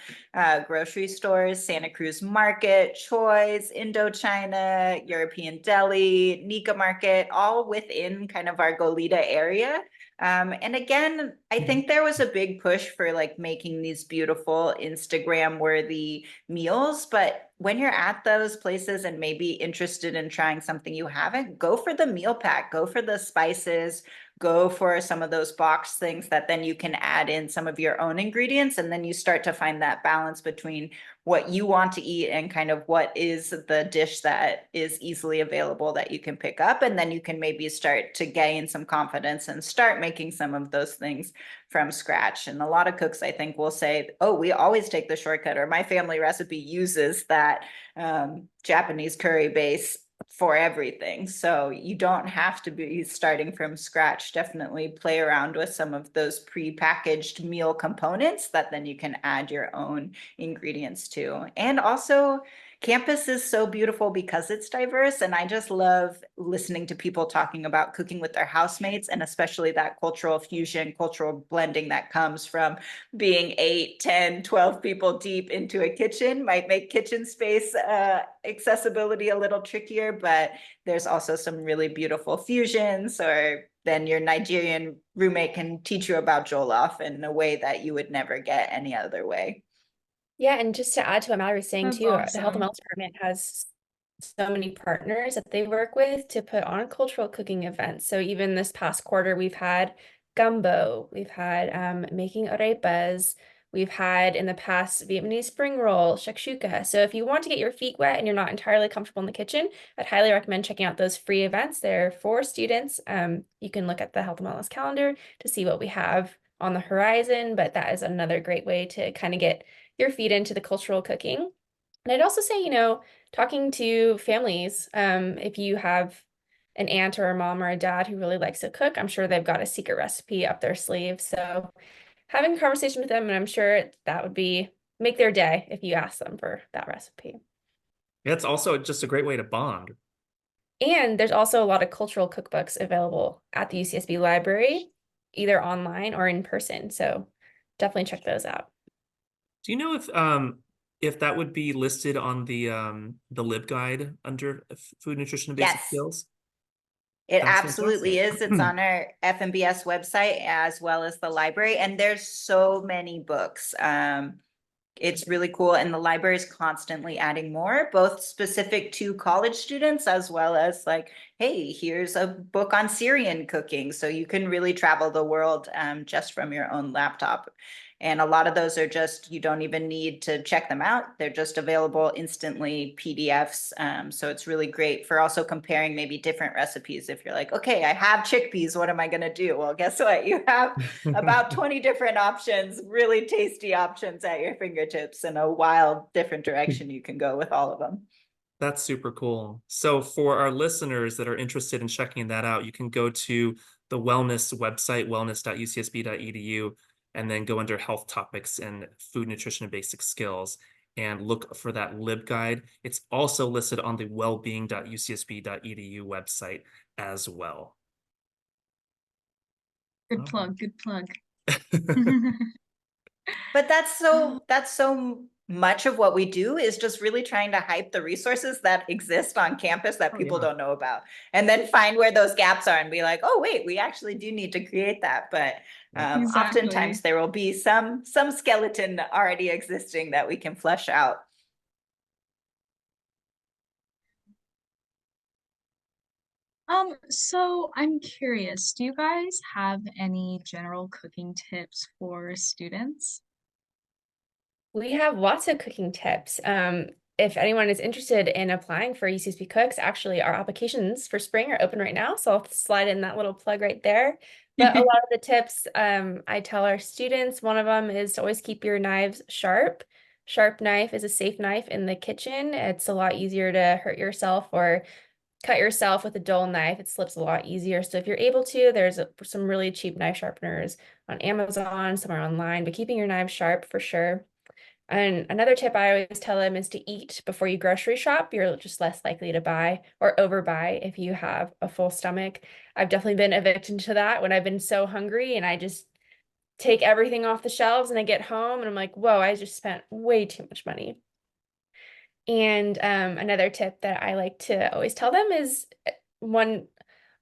Speaker 4: grocery stores, Santa Cruz Market, Choi's, Indochina, European Deli, Nika Market, all within kind of our Goleta area. And again, I think there was a big push for like making these beautiful Instagram worthy meals, but when you're at those places and maybe interested in trying something you haven't, go for the meal pack, go for the spices, go for some of those box things that then you can add in some of your own ingredients. And then you start to find that balance between what you want to eat and kind of what is the dish that is easily available that you can pick up. And then you can maybe start to gain some confidence and start making some of those things from scratch. And a lot of cooks, I think, will say, oh, we always take the shortcut, or my family recipe uses that Japanese curry base for everything. So you don't have to be starting from scratch. Definitely play around with some of those pre-packaged meal components that then you can add your own ingredients to. And also Campus is so beautiful because it's diverse, and I just love listening to people talking about cooking with their housemates, and especially that cultural fusion, cultural blending that comes from being 8, 10, 12 people deep into a kitchen. Might make kitchen space accessibility a little trickier, but there's also some really beautiful fusions, or then your Nigerian roommate can teach you about jollof in a way that you would never get any other way.
Speaker 3: Yeah, and just to add to what Mallory was saying
Speaker 1: That's
Speaker 3: too, the Health and
Speaker 1: awesome.
Speaker 3: Wellness Department has so many partners that they work with to put on cultural cooking events. So even this past quarter, we've had gumbo, we've had making arepas, we've had in the past Vietnamese spring roll, shakshuka. So if you want to get your feet wet and you're not entirely comfortable in the kitchen, I'd highly recommend checking out those free events. They're for students. You can look at the Health and Wellness calendar to see what we have on the horizon, but that is another great way to kind of get your feet into the cultural cooking. And I'd also say, talking to families, if you have an aunt or a mom or a dad who really likes to cook, I'm sure they've got a secret recipe up their sleeve. So having a conversation with them, and I'm sure that would make their day if you ask them for that recipe.
Speaker 2: It's also just a great way to bond.
Speaker 3: And there's also a lot of cultural cookbooks available at the UCSB library, either online or in person. So definitely check those out.
Speaker 2: Do you know if that would be listed on the LibGuide under food, nutrition, and basic
Speaker 4: Yes.
Speaker 2: skills?
Speaker 4: It
Speaker 2: That's
Speaker 4: absolutely
Speaker 2: fantastic.
Speaker 4: is. It's on our FNBS website as well as the library, and there's so many books. It's really cool, and the library is constantly adding more, both specific to college students as well as like, hey, here's a book on Syrian cooking, so you can really travel the world just from your own laptop. And a lot of those are just, you don't even need to check them out. They're just available instantly, PDFs. So it's really great for also comparing maybe different recipes. If you're like, okay, I have chickpeas, what am I going to do? Well, guess what? You have about 20 different options, really tasty options at your fingertips, and a wild different direction you can go with all of them.
Speaker 2: That's super cool. So for our listeners that are interested in checking that out, you can go to the wellness website, wellness.ucsb.edu, and then go under health topics and food, nutrition, and basic skills and look for that LibGuide. It's also listed on the wellbeing.ucsb.edu website as well.
Speaker 1: Good plug, good plug.
Speaker 4: But that's so much of what we do is just really trying to hype the resources that exist on campus that people don't know about, and then find where those gaps are and be like, oh wait, we actually do need to create that. But
Speaker 1: Exactly.
Speaker 4: oftentimes there will be some skeleton already existing that we can flesh out.
Speaker 1: So I'm curious, do you guys have any general cooking tips for students?
Speaker 3: We have lots of cooking tips. If anyone is interested in applying for UCSB Cooks, actually our applications for spring are open right now, so I'll slide in that little plug right there. But a lot of the tips I tell our students, one of them is to always keep your knives sharp. Sharp knife is a safe knife in the kitchen. It's a lot easier to hurt yourself or cut yourself with a dull knife. It slips a lot easier. So if you're able to, there's some really cheap knife sharpeners on Amazon, somewhere online, but keeping your knives sharp for sure. And another tip I always tell them is to eat before you grocery shop. You're just less likely to buy or overbuy if you have a full stomach. I've definitely been a victim to that when I've been so hungry and I just take everything off the shelves and I get home and I'm like, whoa, I just spent way too much money. And another tip that I like to always tell them is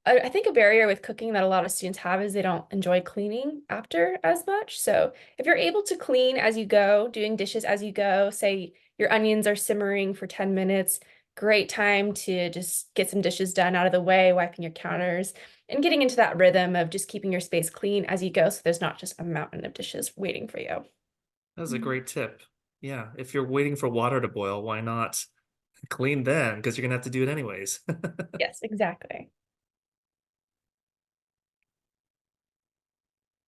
Speaker 3: I think a barrier with cooking that a lot of students have is they don't enjoy cleaning after as much. So if you're able to clean as you go, doing dishes as you go, say your onions are simmering for 10 minutes, great time to just get some dishes done out of the way, wiping your counters, and getting into that rhythm of just keeping your space clean as you go so there's not just a mountain of dishes waiting for you.
Speaker 2: That's a great tip. Yeah, if you're waiting for water to boil, why not clean then? Because you're gonna have to do it anyways.
Speaker 3: Yes, exactly.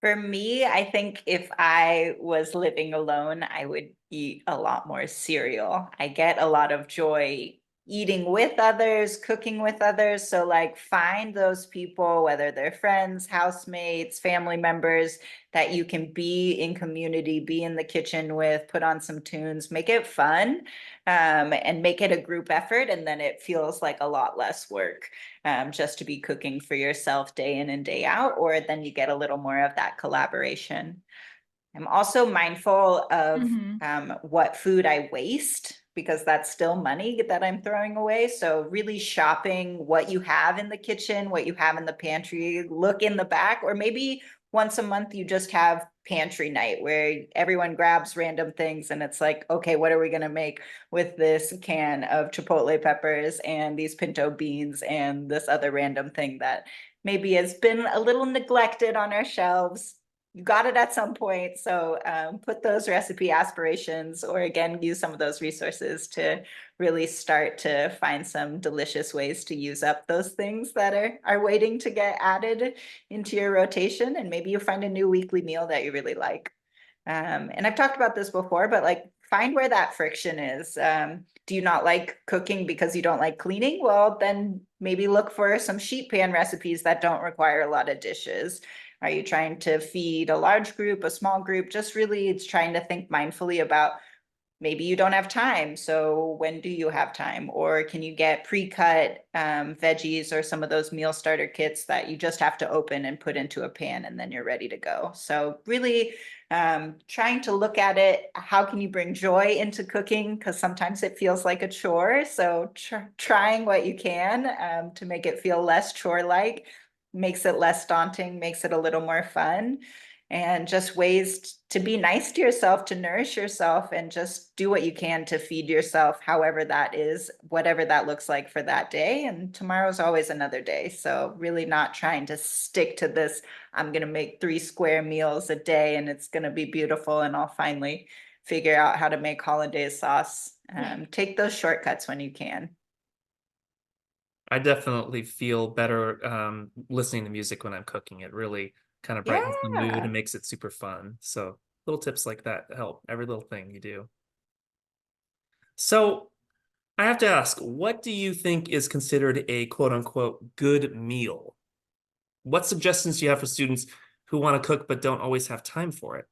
Speaker 4: For me, I think if I was living alone, I would eat a lot more cereal. I get a lot of joy eating with others, cooking with others. So like find those people, whether they're friends, housemates, family members, that you can be in community, be in the kitchen with, put on some tunes, make it fun, and make it a group effort. And then it feels like a lot less work, just to be cooking for yourself day in and day out, or then you get a little more of that collaboration. I'm also mindful of what food I waste, because that's still money that I'm throwing away. So really shopping what you have in the kitchen, what you have in the pantry, look in the back, or maybe once a month you just have pantry night where everyone grabs random things and it's like, okay, what are we going to make with this can of chipotle peppers and these pinto beans and this other random thing that maybe has been a little neglected on our shelves. You got it at some point. So put those recipe aspirations, or again, use some of those resources to really start to find some delicious ways to use up those things that are waiting to get added into your rotation. And maybe you find a new weekly meal that you really like. And I've talked about this before, but like find where that friction is. Do you not like cooking because you don't like cleaning? Well, then maybe look for some sheet pan recipes that don't require a lot of dishes. Are you trying to feed a large group, a small group? Just really, it's trying to think mindfully about maybe you don't have time. So when do you have time? Or can you get pre-cut veggies or some of those meal starter kits that you just have to open and put into a pan and then you're ready to go? So really trying to look at it, how can you bring joy into cooking? Because sometimes it feels like a chore. So trying what you can to make it feel less chore-like, makes it less daunting, makes it a little more fun. And just ways to be nice to yourself, to nourish yourself, and just do what you can to feed yourself, however that is, whatever that looks like for that day. And tomorrow's always another day. So really not trying to stick to this, I'm going to make 3 square meals a day and it's going to be beautiful and I'll finally figure out how to make hollandaise sauce. Take those shortcuts when you can.
Speaker 2: I definitely feel better listening to music when I'm cooking. It really kind of brightens the mood and makes it super fun. So little tips like that help every little thing you do. So I have to ask, what do you think is considered a quote unquote good meal? What suggestions do you have for students who want to cook but don't always have time for it?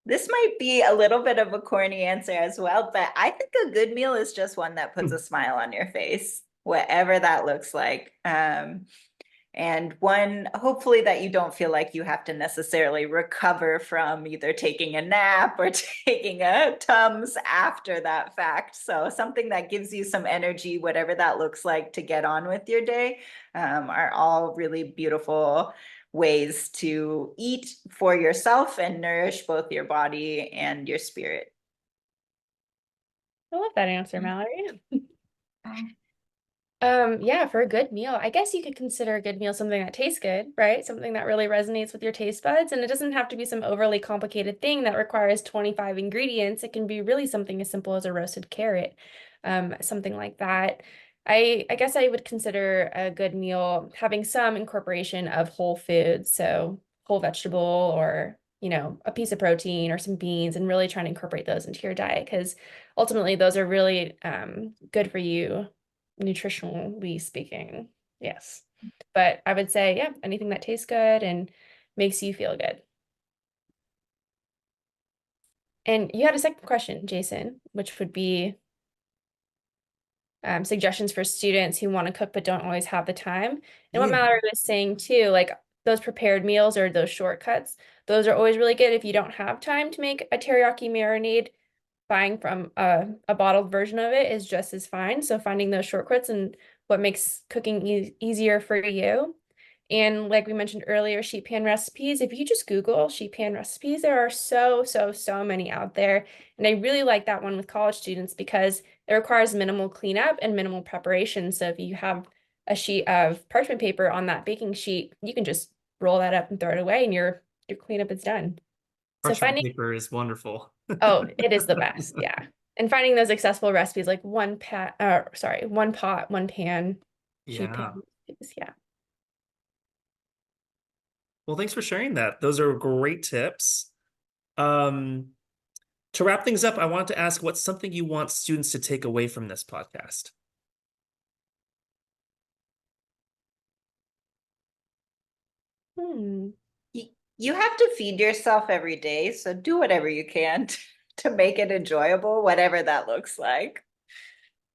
Speaker 4: This might be a little bit of a corny answer as well, but I think a good meal is just one that puts a smile on your face, whatever that looks like. And one, hopefully, that you don't feel like you have to necessarily recover from either taking a nap or taking a Tums after that fact. So something that gives you some energy, whatever that looks like, to get on with your day, are all really beautiful ways to eat for yourself and nourish both your body and your spirit.
Speaker 3: I love that answer, Mallory.
Speaker 1: Wow.
Speaker 3: Yeah, for a good meal, I guess you could consider a good meal something that tastes good, right? Something that really resonates with your taste buds. And it doesn't have to be some overly complicated thing that requires 25 ingredients. It can be really something as simple as a roasted carrot, something like that. I guess I would consider a good meal having some incorporation of whole foods, so whole vegetable or, a piece of protein or some beans, and really trying to incorporate those into your diet, because ultimately those are really good for you nutritionally speaking. Yes. But I would say, yeah, anything that tastes good and makes you feel good. And you had a second question, Jason, which would be suggestions for students who want to cook but don't always have the time. And what Mallory was saying too, like those prepared meals or those shortcuts, those are always really good if you don't have time to make a teriyaki marinade. Buying from a bottled version of it is just as fine. So finding those shortcuts and what makes cooking easier for you. And like we mentioned earlier, sheet pan recipes, if you just Google sheet pan recipes, there are so many out there. And I really like that one with college students because it requires minimal cleanup and minimal preparation. So if you have a sheet of parchment paper on that baking sheet, you can just roll that up and throw it away and your cleanup is done.
Speaker 2: Parchment paper is wonderful.
Speaker 3: Oh, it is the best. Yeah. And finding those accessible recipes like one pot, 1 pan, sheet pan. Yeah.
Speaker 2: Well, thanks for sharing that. Those are great tips. To wrap things up, I want to ask what's something you want students to take away from this podcast?
Speaker 4: You have to feed yourself every day, so do whatever you can to make it enjoyable, whatever that looks like.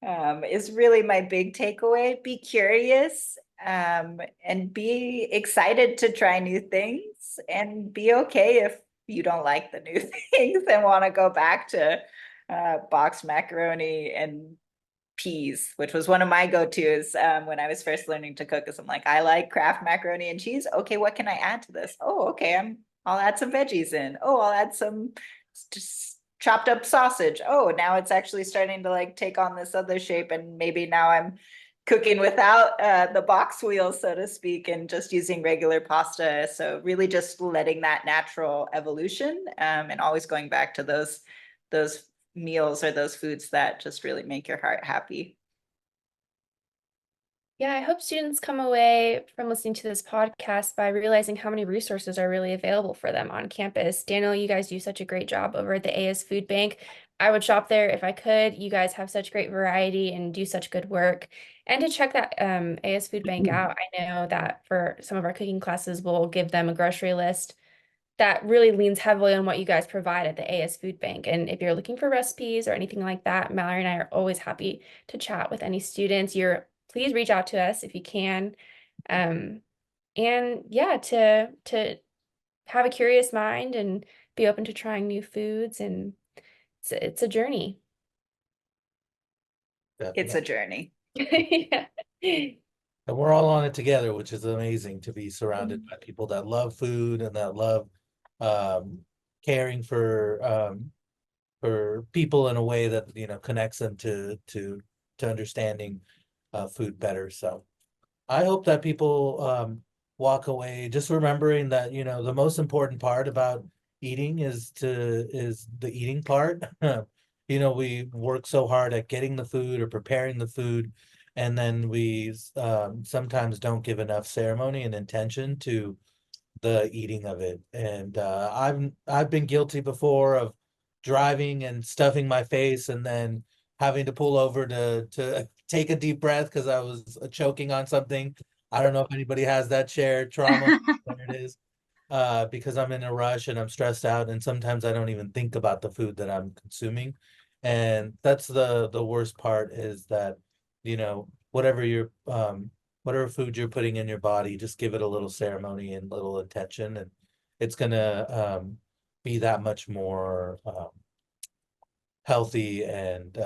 Speaker 4: Is really my big takeaway. Be curious, and be excited to try new things, and be okay if you don't like the new things and want to go back to boxed macaroni and peas, which was one of my go-tos when I was first learning to cook. Is I'm like, I like Kraft macaroni and cheese. Okay, what can I add to this? Oh, okay, I'll add some veggies in. Oh, I'll add some just chopped up sausage. Oh, now it's actually starting to like take on this other shape, and maybe now I'm cooking without the box wheel, so to speak, and just using regular pasta. So really just letting that natural evolution, and always going back to those meals or those foods that just really make your heart happy.
Speaker 3: Yeah, I hope students come away from listening to this podcast by realizing how many resources are really available for them on campus. Daniel, you guys do such a great job over at the AS Food Bank. I would shop there if I could. You guys have such great variety and do such good work. And to check that AS Food Bank out, I know that for some of our cooking classes, we'll give them a grocery list that really leans heavily on what you guys provide at the AS Food Bank. And if you're looking for recipes or anything like that, Mallory and I are always happy to chat with any students. Please reach out to us if you can. And yeah, to have a curious mind and be open to trying new foods, and it's a journey.
Speaker 4: It's a journey.
Speaker 3: Yeah.
Speaker 5: And we're all on it together, which is amazing to be surrounded by people that love food and that love caring for people in a way that, you know, connects them to understanding food better. So I hope that people walk away just remembering that, you know, the most important part about eating is the eating part. You know, we work so hard at getting the food or preparing the food, and then we sometimes don't give enough ceremony and intention to the eating of it. And I've been guilty before of driving and stuffing my face and then having to pull over to take a deep breath because I was choking on something. I don't know if anybody has that shared trauma. There it is. Because I'm in a rush and I'm stressed out, and sometimes I don't even think about the food that I'm consuming. And that's the worst part, is that, you know, whatever food you're putting in your body, just give it a little ceremony and little attention, and it's gonna be that much more healthy and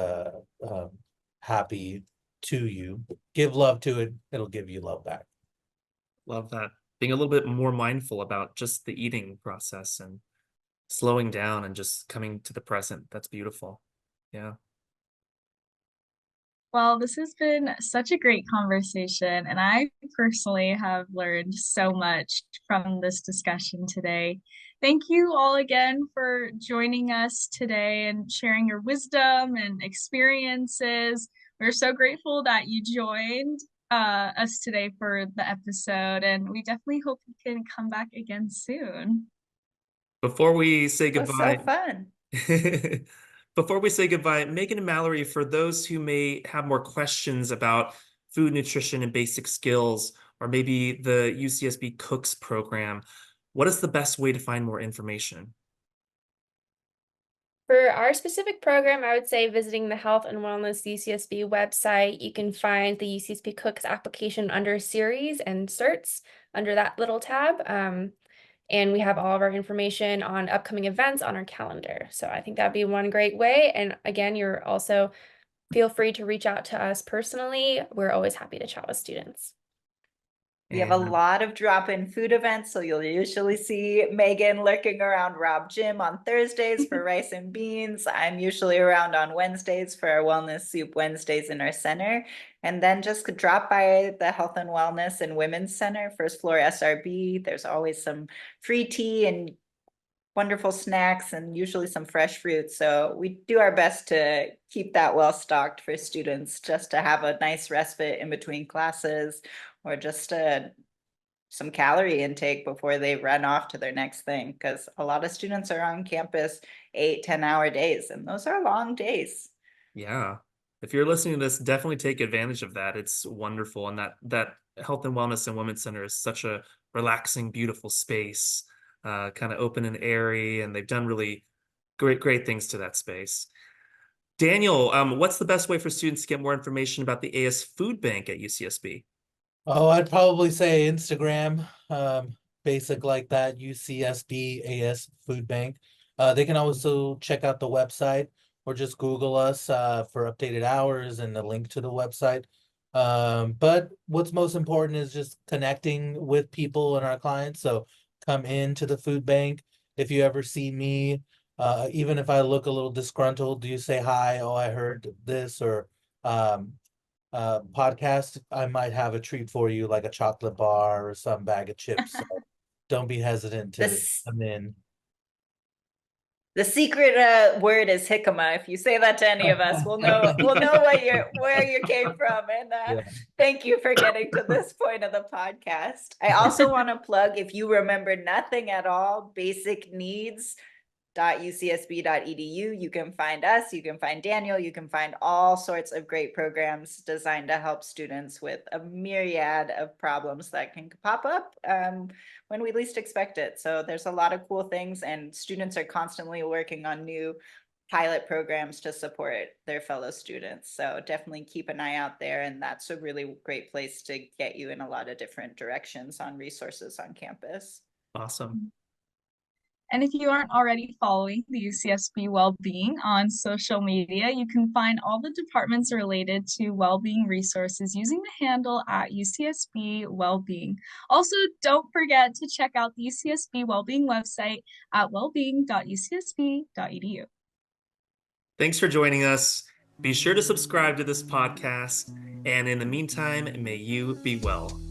Speaker 5: happy to you. Give love to it, it'll give you love back.
Speaker 2: Love that. Being a little bit more mindful about just the eating process and slowing down and just coming to the present. That's beautiful. Yeah.
Speaker 1: Well, this has been such a great conversation, and I personally have learned so much from this discussion today. Thank you all again for joining us today and sharing your wisdom and experiences. We're so grateful that you joined us today for the episode, and we definitely hope you can come back again soon.
Speaker 2: Before we say
Speaker 4: It was
Speaker 2: goodbye,
Speaker 4: so fun.
Speaker 2: before we say goodbye, Megan and Mallory, for those who may have more questions about food, nutrition, and basic skills, or maybe the UCSB Cooks program, what is the best way to find more information?
Speaker 3: For our specific program, I would say visiting the Health and Wellness UCSB website. You can find the UCSB Cooks application under series and certs under that little tab. And we have all of our information on upcoming events on our calendar. So I think that'd be one great way. And again, you're also feel free to reach out to us personally. We're always happy to chat with students.
Speaker 4: We have a lot of drop-in food events, so you'll usually see Megan lurking around Rob Gym on Thursdays for rice and beans. I'm usually around on Wednesdays for our Wellness Soup Wednesdays in our center. And then just drop by the Health and Wellness and Women's Center, first floor SRB. There's always some free tea and wonderful snacks and usually some fresh fruit. So we do our best to keep that well stocked for students, just to have a nice respite in between classes, or just to some calorie intake before they run off to their next thing, because a lot of students are on campus 8-10 hour days, and those are long days.
Speaker 2: Yeah. If you're listening to this, definitely take advantage of that. It's wonderful. And that Health and Wellness and Women's Center is such a relaxing, beautiful space, kind of open and airy, and they've done really great things to that space. Daniel, what's the best way for students to get more information about the AS Food Bank at UCSB?
Speaker 5: Oh, I'd probably say Instagram, basic like that, UCSB AS Food Bank. They can also check out the website or just Google us for updated hours and the link to the website. But what's most important is just connecting with people and our clients. So come into the food bank. If you ever see me, even if I look a little disgruntled, do you say hi? Oh, I heard this, or podcast, I might have a treat for you, like a chocolate bar or some bag of chips. So don't be hesitant to
Speaker 4: This
Speaker 5: come in.
Speaker 4: The secret word is jicama. If you say that to any of us, we'll know where you came from. And
Speaker 5: Yeah.
Speaker 4: thank you for getting to this point of the podcast. I also want to plug, if you remember nothing at all, basic needs .ucsb.edu. You can find us, you can find Daniel, you can find all sorts of great programs designed to help students with a myriad of problems that can pop up when we least expect it. So there's a lot of cool things, and students are constantly working on new pilot programs to support their fellow students. So definitely keep an eye out there, and that's a really great place to get you in a lot of different directions on resources on campus.
Speaker 2: Awesome.
Speaker 1: And if you aren't already following the UCSB Wellbeing on social media, you can find all the departments related to well-being resources using the handle at UCSB Wellbeing. Also, don't forget to check out the UCSB Wellbeing website at wellbeing.ucsb.edu.
Speaker 2: Thanks for joining us. Be sure to subscribe to this podcast. And in the meantime, may you be well.